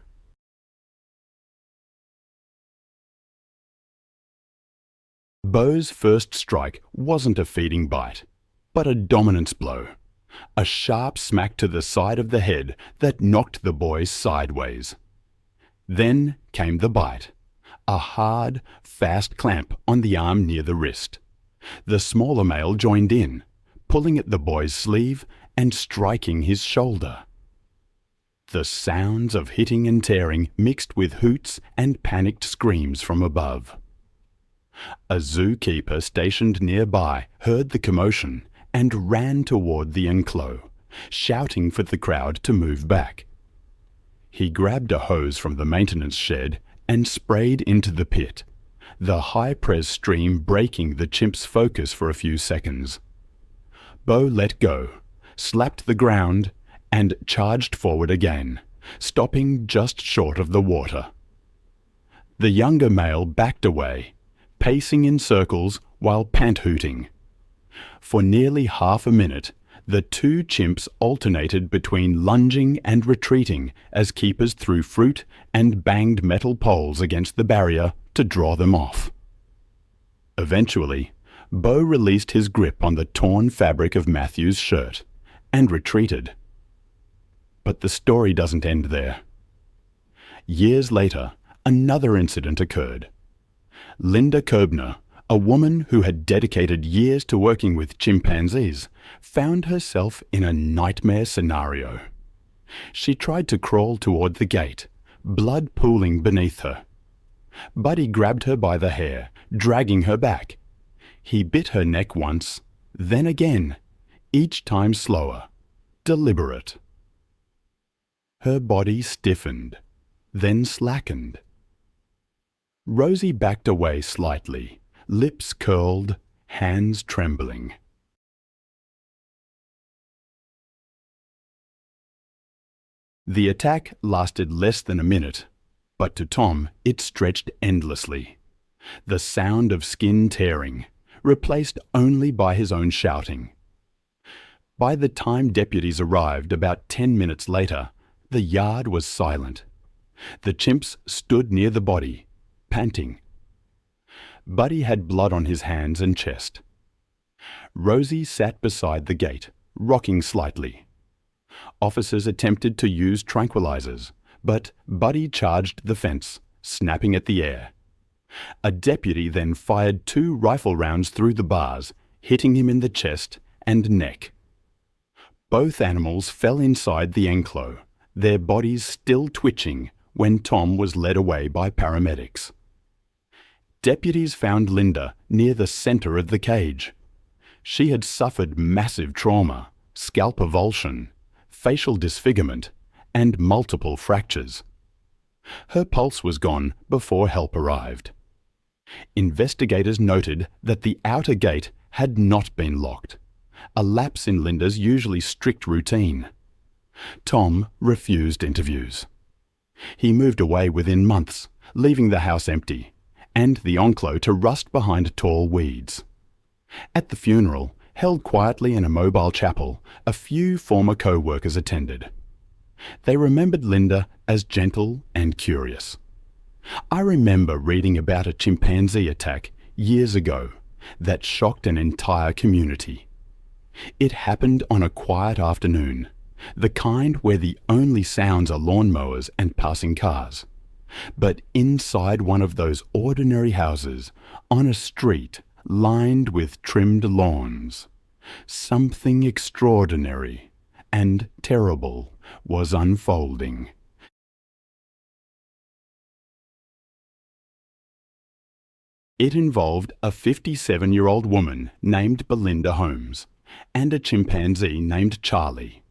Bo's first strike wasn't a feeding bite, but a dominance blow, a sharp smack to the side of the head that knocked the boy sideways. Then came the bite, a hard, fast clamp on the arm near the wrist. The smaller male joined in, pulling at the boy's sleeve and striking his shoulder. The sounds of hitting and tearing mixed with hoots and panicked screams from above. A zookeeper stationed nearby heard the commotion and ran toward the enclosure, shouting for the crowd to move back. He grabbed a hose from the maintenance shed and sprayed into the pit, the high-press stream breaking the chimp's focus for a few seconds. Bo let go, slapped the ground, and charged forward again, stopping just short of the water. The younger male backed away, pacing in circles while pant-hooting. For nearly half a minute, the 2 chimps alternated between lunging and retreating as keepers threw fruit and banged metal poles against the barrier to draw them off. Eventually, Bo released his grip on the torn fabric of Matthew's shirt and retreated. But the story doesn't end there. Years later, another incident occurred. Linda Koebner, a woman who had dedicated years to working with chimpanzees, found herself in a nightmare scenario. She tried to crawl toward the gate, blood pooling beneath her. Buddy grabbed her by the hair, dragging her back. He bit her neck once, then again, each time slower, deliberate. Her body stiffened, then slackened. Rosie backed away slightly, lips curled, hands trembling. The attack lasted less than a minute, but to Tom it stretched endlessly. The sound of skin tearing, replaced only by his own shouting. By the time deputies arrived about 10 minutes later, the yard was silent. The chimps stood near the body, panting. Buddy had blood on his hands and chest. Rosie sat beside the gate, rocking slightly. Officers attempted to use tranquilizers, but Buddy charged the fence, snapping at the air. A deputy then fired 2 rifle rounds through the bars, hitting him in the chest and neck. Both animals fell inside the enclosure, their bodies still twitching when Tom was led away by paramedics. Deputies found Linda near the center of the cage. She had suffered massive trauma, scalp avulsion, facial disfigurement, and multiple fractures. Her pulse was gone before help arrived. Investigators noted that the outer gate had not been locked, a lapse in Linda's usually strict routine. Tom refused interviews. He moved away within months, leaving the house empty, and the enclosure to rust behind tall weeds. At the funeral, held quietly in a mobile chapel, a few former co-workers attended. They remembered Linda as gentle and curious. I remember reading about a chimpanzee attack years ago that shocked an entire community. It happened on a quiet afternoon, the kind where the only sounds are lawnmowers and passing cars. But inside one of those ordinary houses, on a street lined with trimmed lawns, something extraordinary and terrible was unfolding. It involved a 57-year-old woman named Belinda Holmes and a chimpanzee named Charlie.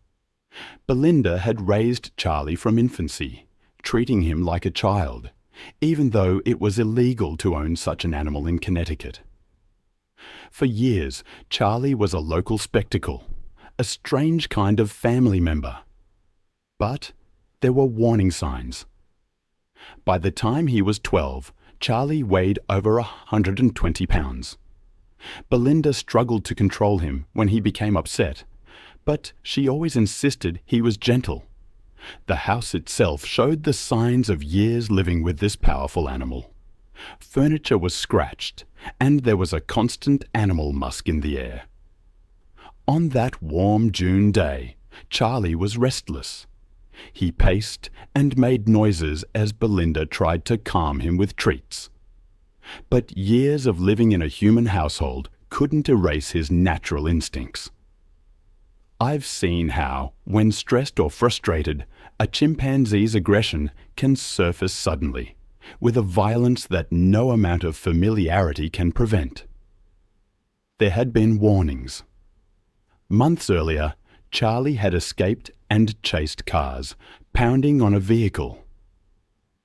Belinda had raised Charlie from infancy, treating him like a child, even though it was illegal to own such an animal in Connecticut. For years, Charlie was a local spectacle, a strange kind of family member. But there were warning signs. By the time he was 12, Charlie weighed over 120 pounds. Belinda struggled to control him when he became upset, but she always insisted he was gentle. The house itself showed the signs of years living with this powerful animal. Furniture was scratched, and there was a constant animal musk in the air. On that warm June day, Charlie was restless. He paced and made noises as Belinda tried to calm him with treats. But years of living in a human household couldn't erase his natural instincts. I've seen how, when stressed or frustrated, a chimpanzee's aggression can surface suddenly, with a violence that no amount of familiarity can prevent. There had been warnings. Months earlier, Charlie had escaped and chased cars, pounding on a vehicle.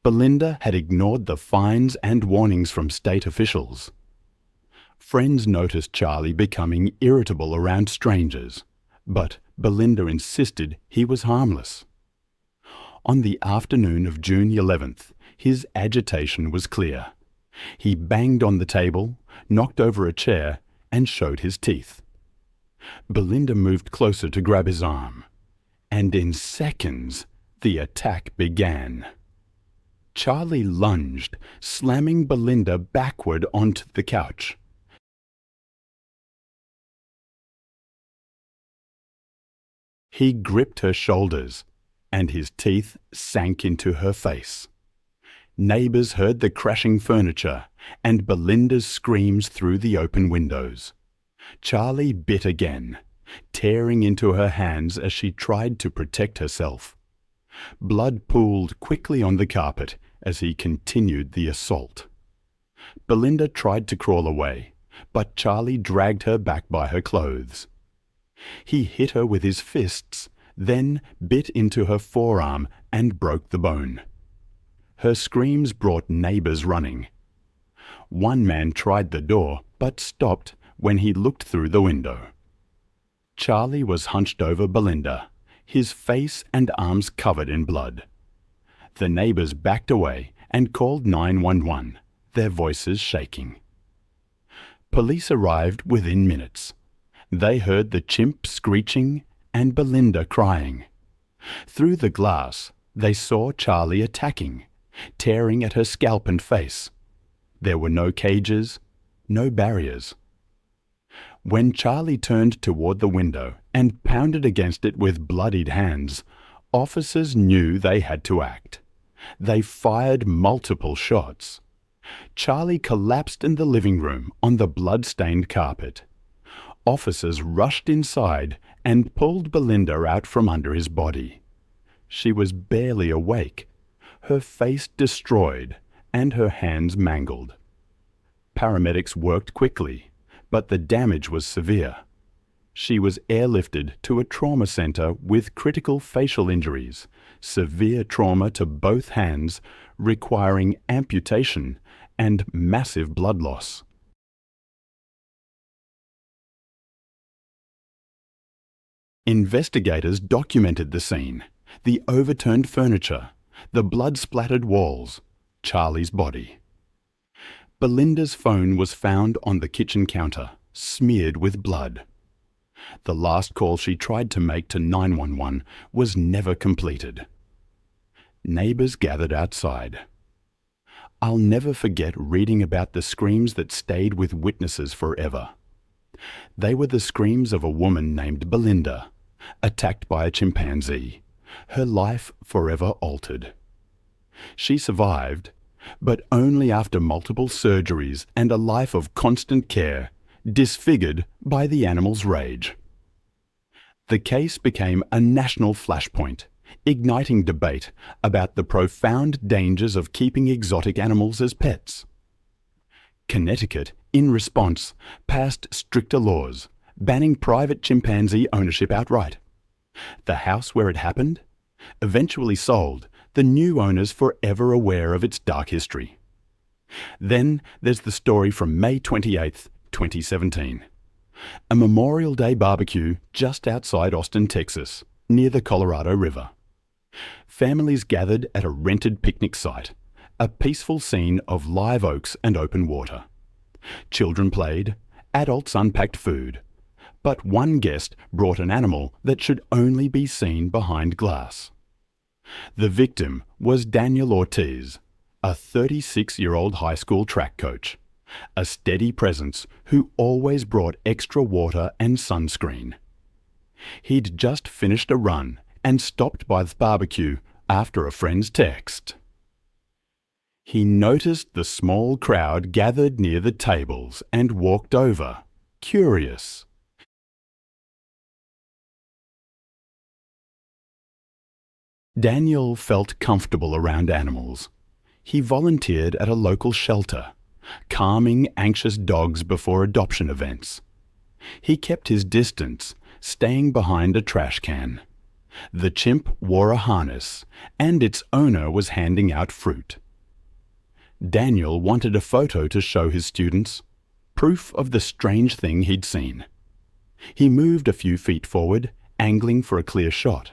Belinda had ignored the fines and warnings from state officials. Friends noticed Charlie becoming irritable around strangers, but Belinda insisted he was harmless. On the afternoon of June 11th, his agitation was clear. He banged on the table, knocked over a chair, and showed his teeth. Belinda moved closer to grab his arm, and in seconds, the attack began. Charlie lunged, slamming Belinda backward onto the couch. He gripped her shoulders, and his teeth sank into her face. Neighbors heard the crashing furniture and Belinda's screams through the open windows. Charlie bit again, tearing into her hands as she tried to protect herself. Blood pooled quickly on the carpet as he continued the assault. Belinda tried to crawl away, but Charlie dragged her back by her clothes. He hit her with his fists, then bit into her forearm and broke the bone. Her screams brought neighbors running, One man tried the door, but stopped when he looked through the window. Charlie was hunched over Belinda, his face and arms covered in blood. The neighbours backed away and called 911, their voices shaking. Police arrived within minutes. They heard the chimp screeching and Belinda crying. Through the glass, they saw Charlie attacking, tearing at her scalp and face. There were no cages, no barriers. When Charlie turned toward the window and pounded against it with bloodied hands, officers knew they had to act. They fired multiple shots. Charlie collapsed in the living room on the blood-stained carpet. Officers rushed inside and pulled Belinda out from under his body. She was barely awake, her face destroyed and her hands mangled. Paramedics worked quickly, but the damage was severe. She was airlifted to a trauma centre with critical facial injuries, severe trauma to both hands, requiring amputation and massive blood loss. Investigators documented the scene, the overturned furniture, the blood-splattered walls, Charlie's body. Belinda's phone was found on the kitchen counter, smeared with blood. The last call she tried to make to 911 was never completed. Neighbours gathered outside. I'll never forget reading about the screams that stayed with witnesses forever. They were the screams of a woman named Belinda, attacked by a chimpanzee, her life forever altered. She survived, but only after multiple surgeries and a life of constant care, disfigured by the animal's rage. The case became a national flashpoint, igniting debate about the profound dangers of keeping exotic animals as pets. Connecticut, in response, passed stricter laws, banning private chimpanzee ownership outright. The house where it happened, eventually sold, the new owners forever aware of its dark history. Then there's the story from May 28, 2017. A Memorial Day barbecue just outside Austin, Texas, near the Colorado River. Families gathered at a rented picnic site, a peaceful scene of live oaks and open water. Children played, adults unpacked food, but one guest brought an animal that should only be seen behind glass. The victim was Daniel Ortiz, a 36-year-old high school track coach, a steady presence who always brought extra water and sunscreen. He'd just finished a run and stopped by the barbecue after a friend's text. He noticed the small crowd gathered near the tables and walked over, curious. Daniel felt comfortable around animals. He volunteered at a local shelter, calming anxious dogs before adoption events. He kept his distance, staying behind a trash can. The chimp wore a harness, and its owner was handing out fruit. Daniel wanted a photo to show his students, proof of the strange thing he'd seen. He moved a few feet forward, angling for a clear shot.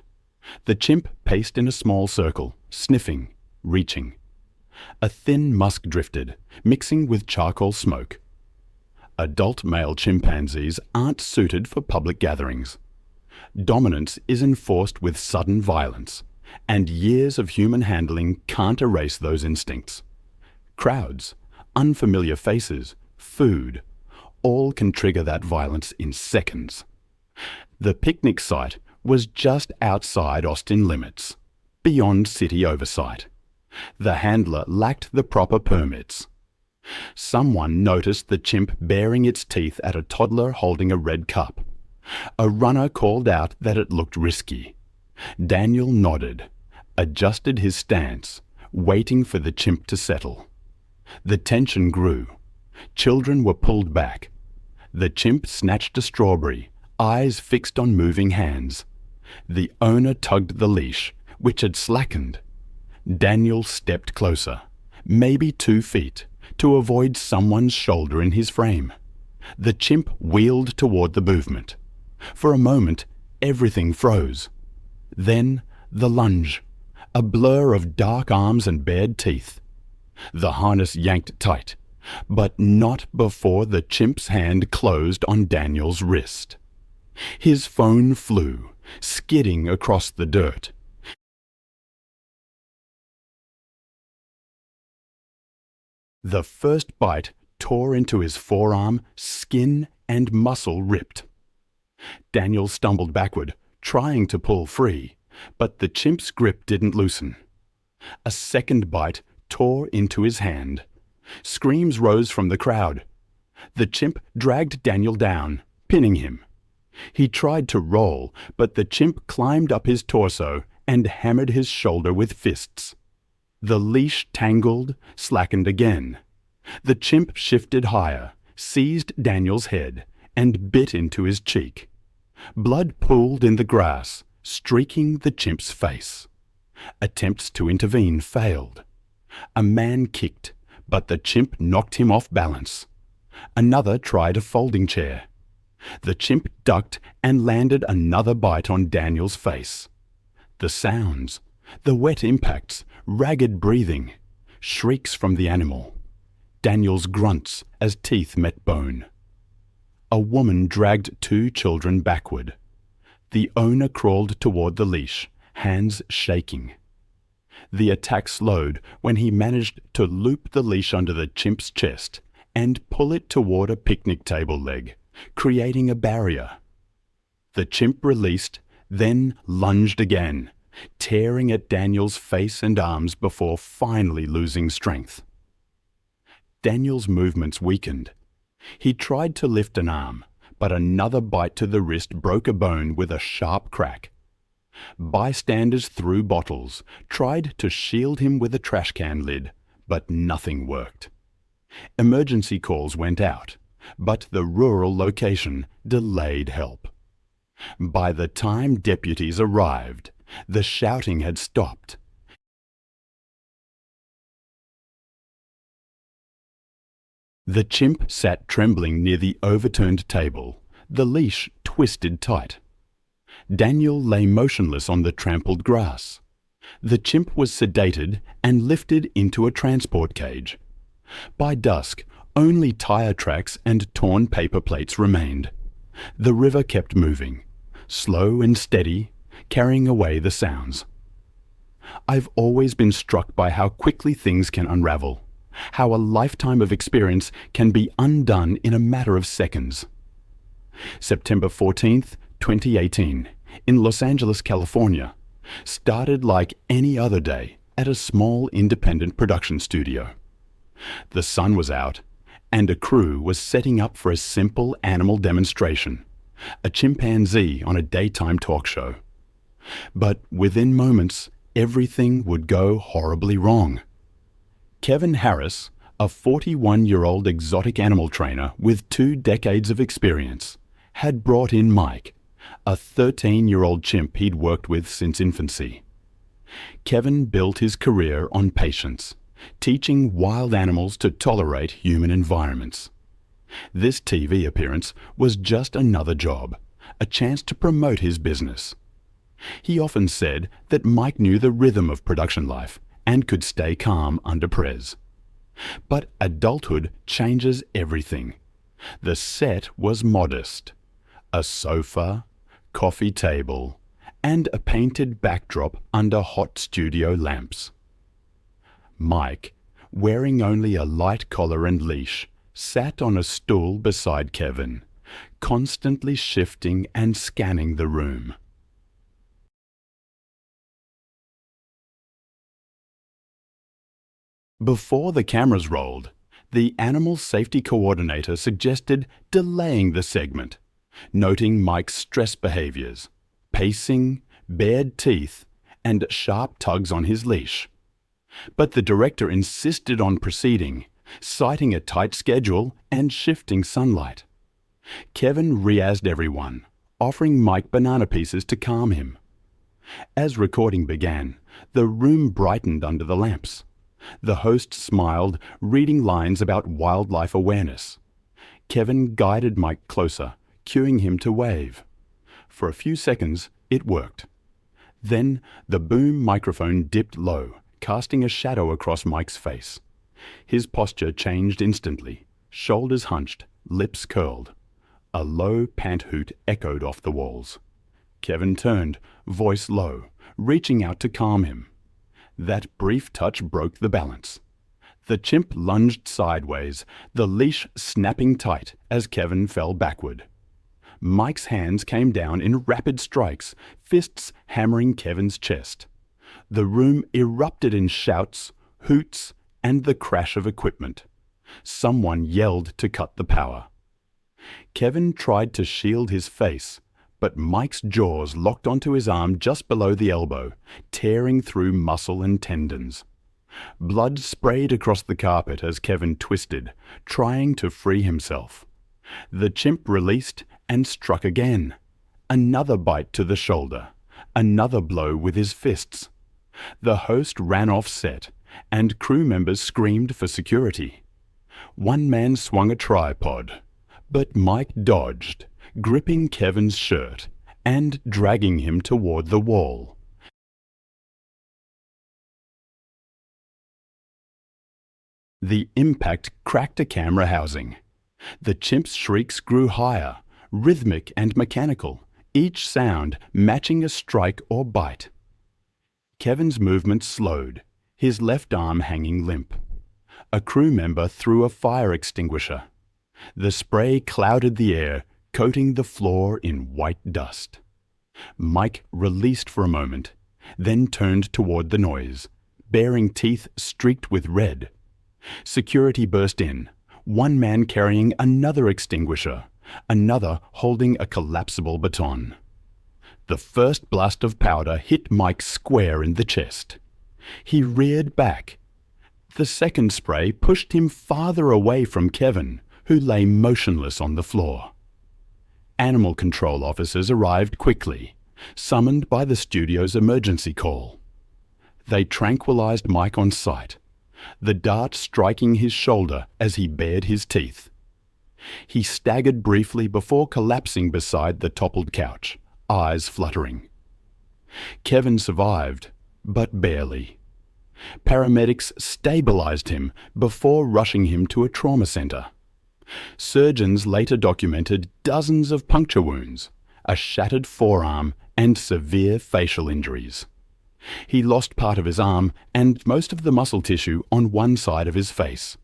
The chimp paced in a small circle, sniffing, reaching. A thin musk drifted, mixing with charcoal smoke. Adult male chimpanzees aren't suited for public gatherings. Dominance is enforced with sudden violence, and years of human handling can't erase those instincts. Crowds, unfamiliar faces, food, all can trigger that violence in seconds. The picnic site was just outside Austin limits, beyond city oversight. The handler lacked the proper permits. Someone noticed the chimp baring its teeth at a toddler holding a red cup. A runner called out that it looked risky. Daniel nodded, adjusted his stance, waiting for the chimp to settle. The tension grew. Children were pulled back. The chimp snatched a strawberry, eyes fixed on moving hands. The owner tugged the leash, which had slackened. Daniel stepped closer, maybe 2 feet, to avoid someone's shoulder in his frame. The chimp wheeled toward the movement. For a moment, everything froze. Then, the lunge, a blur of dark arms and bared teeth. The harness yanked tight, but not before the chimp's hand closed on Daniel's wrist. His phone flew, skidding across the dirt. The first bite tore into his forearm, skin and muscle ripped. Daniel stumbled backward, trying to pull free, but the chimp's grip didn't loosen. A second bite tore into his hand. Screams rose from the crowd. The chimp dragged Daniel down, pinning him. He tried to roll, but the chimp climbed up his torso and hammered his shoulder with fists. The leash tangled, slackened again. The chimp shifted higher, seized Daniel's head, and bit into his cheek. Blood pooled in the grass, streaking the chimp's face. Attempts to intervene failed. A man kicked, but the chimp knocked him off balance. Another tried a folding chair. The chimp ducked and landed another bite on Daniel's face. The sounds, the wet impacts, ragged breathing, shrieks from the animal. Daniel's grunts as teeth met bone. A woman dragged two children backward. The owner crawled toward the leash, hands shaking. The attack slowed when he managed to loop the leash under the chimp's chest and pull it toward a picnic table leg, creating a barrier. The chimp released, then lunged again, tearing at Daniel's face and arms before finally losing strength. Daniel's movements weakened. He tried to lift an arm, but another bite to the wrist broke a bone with a sharp crack. Bystanders threw bottles, tried to shield him with a trash can lid, but nothing worked. Emergency calls went out, but the rural location delayed help. By the time deputies arrived, the shouting had stopped. The chimp sat trembling near the overturned table, the leash twisted tight. Daniel lay motionless on the trampled grass. The chimp was sedated and lifted into a transport cage. By dusk, only tire tracks and torn paper plates remained. The river kept moving, slow and steady, carrying away the sounds. I've always been struck by how quickly things can unravel, how a lifetime of experience can be undone in a matter of seconds. September 14th, 2018, in Los Angeles, California, started like any other day at a small independent production studio. The sun was out, and a crew was setting up for a simple animal demonstration, a chimpanzee on a daytime talk show. But within moments, everything would go horribly wrong. Kevin Harris, a 41-year-old exotic animal trainer with 2 decades of experience, had brought in Mike, a 13-year-old chimp he'd worked with since infancy. Kevin built his career on patience, teaching wild animals to tolerate human environments. This TV appearance was just another job, a chance to promote his business. He often said that Mike knew the rhythm of production life and could stay calm under press. But adulthood changes everything. The set was modest. A sofa, coffee table, and a painted backdrop under hot studio lamps. Mike, wearing only a light collar and leash, sat on a stool beside Kevin, constantly shifting and scanning the room. Before the cameras rolled, the animal safety coordinator suggested delaying the segment, noting Mike's stress behaviors, pacing, bared teeth, and sharp tugs on his leash. But the director insisted on proceeding, citing a tight schedule and shifting sunlight. Kevin re-asked everyone, offering Mike banana pieces to calm him. As recording began, the room brightened under the lamps. The host smiled, reading lines about wildlife awareness. Kevin guided Mike closer, cueing him to wave. For a few seconds, it worked. Then the boom microphone dipped low, casting a shadow across Mike's face. His posture changed instantly, shoulders hunched, lips curled. A low pant hoot echoed off the walls. Kevin turned, voice low, reaching out to calm him. That brief touch broke the balance. The chimp lunged sideways, the leash snapping tight as Kevin fell backward. Mike's hands came down in rapid strikes, fists hammering Kevin's chest. The room erupted in shouts, hoots, and the crash of equipment. Someone yelled to cut the power. Kevin tried to shield his face, but Mike's jaws locked onto his arm just below the elbow, tearing through muscle and tendons. Blood sprayed across the carpet as Kevin twisted, trying to free himself. The chimp released and struck again. Another bite to the shoulder, another blow with his fists. The host ran off set, and crew members screamed for security. One man swung a tripod, but Mike dodged, gripping Kevin's shirt and dragging him toward the wall. The impact cracked a camera housing. The chimp's shrieks grew higher, rhythmic and mechanical, each sound matching a strike or bite. Kevin's movements slowed, his left arm hanging limp. A crew member threw a fire extinguisher. The spray clouded the air, coating the floor in white dust. Mike released for a moment, then turned toward the noise, baring teeth streaked with red. Security burst in, one man carrying another extinguisher, another holding a collapsible baton. The first blast of powder hit Mike square in the chest. He reared back. The second spray pushed him farther away from Kevin, who lay motionless on the floor. Animal control officers arrived quickly, summoned by the studio's emergency call. They tranquilized Mike on sight, the dart striking his shoulder as he bared his teeth. He staggered briefly before collapsing beside the toppled couch, eyes fluttering. Kevin survived, but barely. Paramedics stabilized him before rushing him to a trauma center. Surgeons later documented dozens of puncture wounds, a shattered forearm, and severe facial injuries. He lost part of his arm and most of the muscle tissue on one side of his face.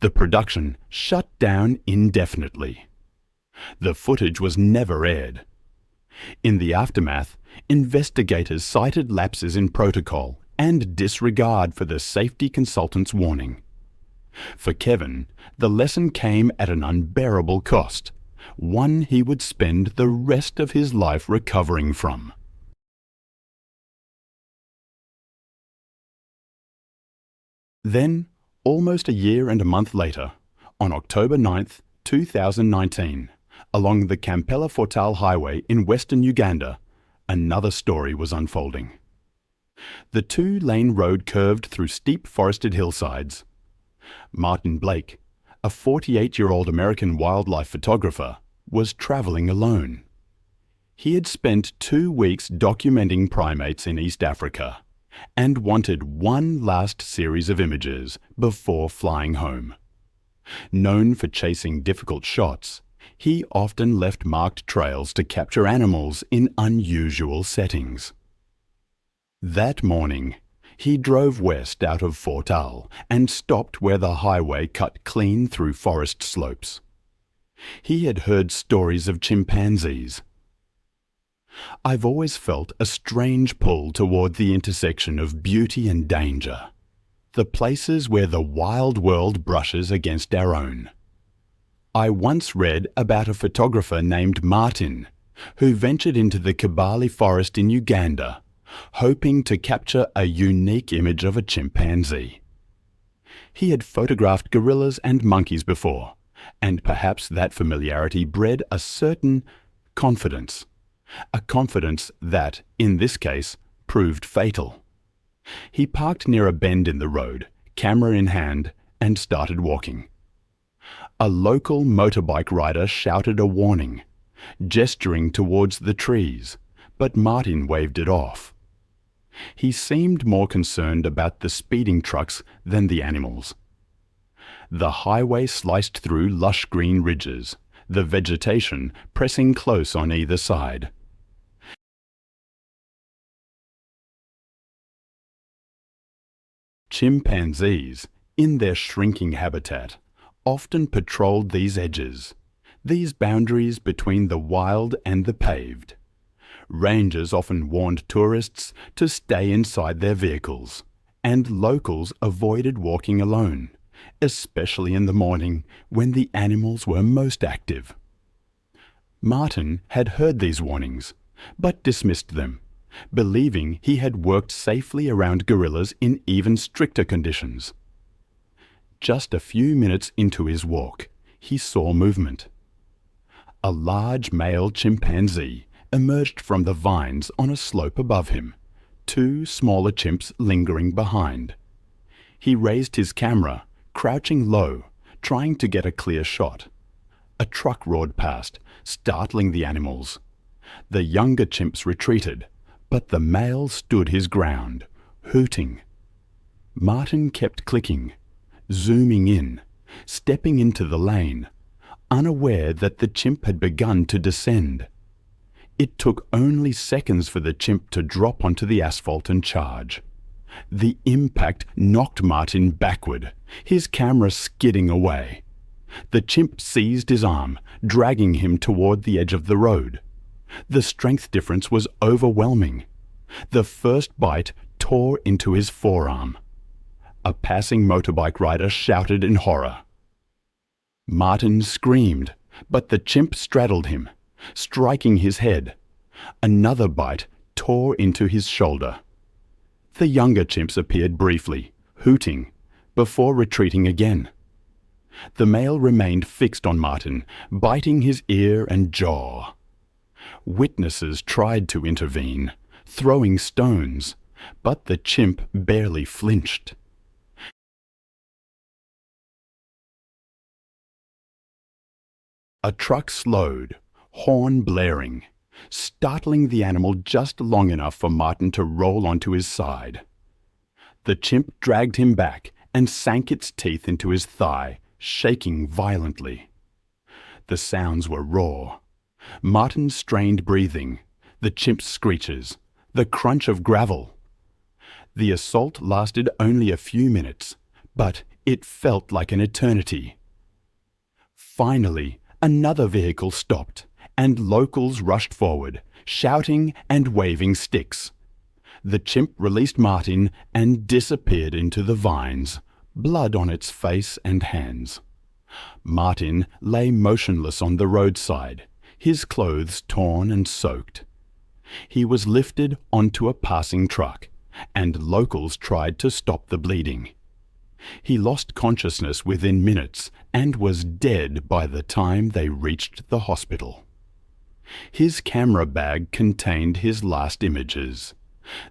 The production shut down indefinitely. The footage was never aired. In the aftermath, investigators cited lapses in protocol and disregard for the safety consultant's warning. For Kevin, the lesson came at an unbearable cost, one he would spend the rest of his life recovering from. Then, almost a year and a month later, on October 9, 2019, along the Kampala-Fortale Highway in western Uganda, another story was unfolding. The two-lane road curved through steep forested hillsides. Martin Blake, a 48-year-old American wildlife photographer, was traveling alone. He had spent 2 weeks documenting primates in East Africa and wanted one last series of images before flying home. Known for chasing difficult shots, he often left marked trails to capture animals in unusual settings. That morning, he drove west out of Fortale and stopped where the highway cut clean through forest slopes. He had heard stories of chimpanzees. "I've always felt a strange pull toward the intersection of beauty and danger, the places where the wild world brushes against our own. I once read about a photographer named Martin who ventured into the Kibale forest in Uganda, hoping to capture a unique image of a chimpanzee. He had photographed gorillas and monkeys before, and perhaps that familiarity bred a certain confidence, a confidence that, in this case, proved fatal. He parked near a bend in the road, camera in hand, and started walking. A local motorbike rider shouted a warning, gesturing towards the trees, but Martin waved it off. He seemed more concerned about the speeding trucks than the animals. The highway sliced through lush green ridges, the vegetation pressing close on either side. Chimpanzees, in their shrinking habitat, often patrolled these edges, these boundaries between the wild and the paved. Rangers often warned tourists to stay inside their vehicles, and locals avoided walking alone, especially in the morning when the animals were most active. Martin had heard these warnings, but dismissed them, believing he had worked safely around gorillas in even stricter conditions. Just a few minutes into his walk, he saw movement. A large male chimpanzee emerged from the vines on a slope above him, two smaller chimps lingering behind. He raised his camera, crouching low, trying to get a clear shot. A truck roared past, startling the animals. The younger chimps retreated, but the male stood his ground, hooting. Martin kept clicking, zooming in, stepping into the lane, unaware that the chimp had begun to descend. It took only seconds for the chimp to drop onto the asphalt and charge. The impact knocked Martin backward, his camera skidding away. The chimp seized his arm, dragging him toward the edge of the road. The strength difference was overwhelming. The first bite tore into his forearm. A passing motorbike rider shouted in horror. Martin screamed, but the chimp straddled him, striking his head. Another bite tore into his shoulder. The younger chimps appeared briefly, hooting, before retreating again. The male remained fixed on Martin, biting his ear and jaw. Witnesses tried to intervene, throwing stones, but the chimp barely flinched. A truck slowed, horn blaring, startling the animal just long enough for Martin to roll onto his side. The chimp dragged him back and sank its teeth into his thigh, shaking violently. The sounds were raw. Martin strained breathing, the chimp's screeches, the crunch of gravel. The assault lasted only a few minutes, but it felt like an eternity. Finally, another vehicle stopped, and locals rushed forward, shouting and waving sticks. The chimp released Martin and disappeared into the vines, blood on its face and hands. Martin lay motionless on the roadside, his clothes torn and soaked. He was lifted onto a passing truck, and locals tried to stop the bleeding. He lost consciousness within minutes and was dead by the time they reached the hospital. His camera bag contained his last images: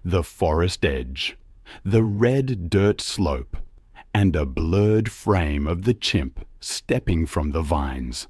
the forest edge, the red dirt slope, and a blurred frame of the chimp stepping from the vines.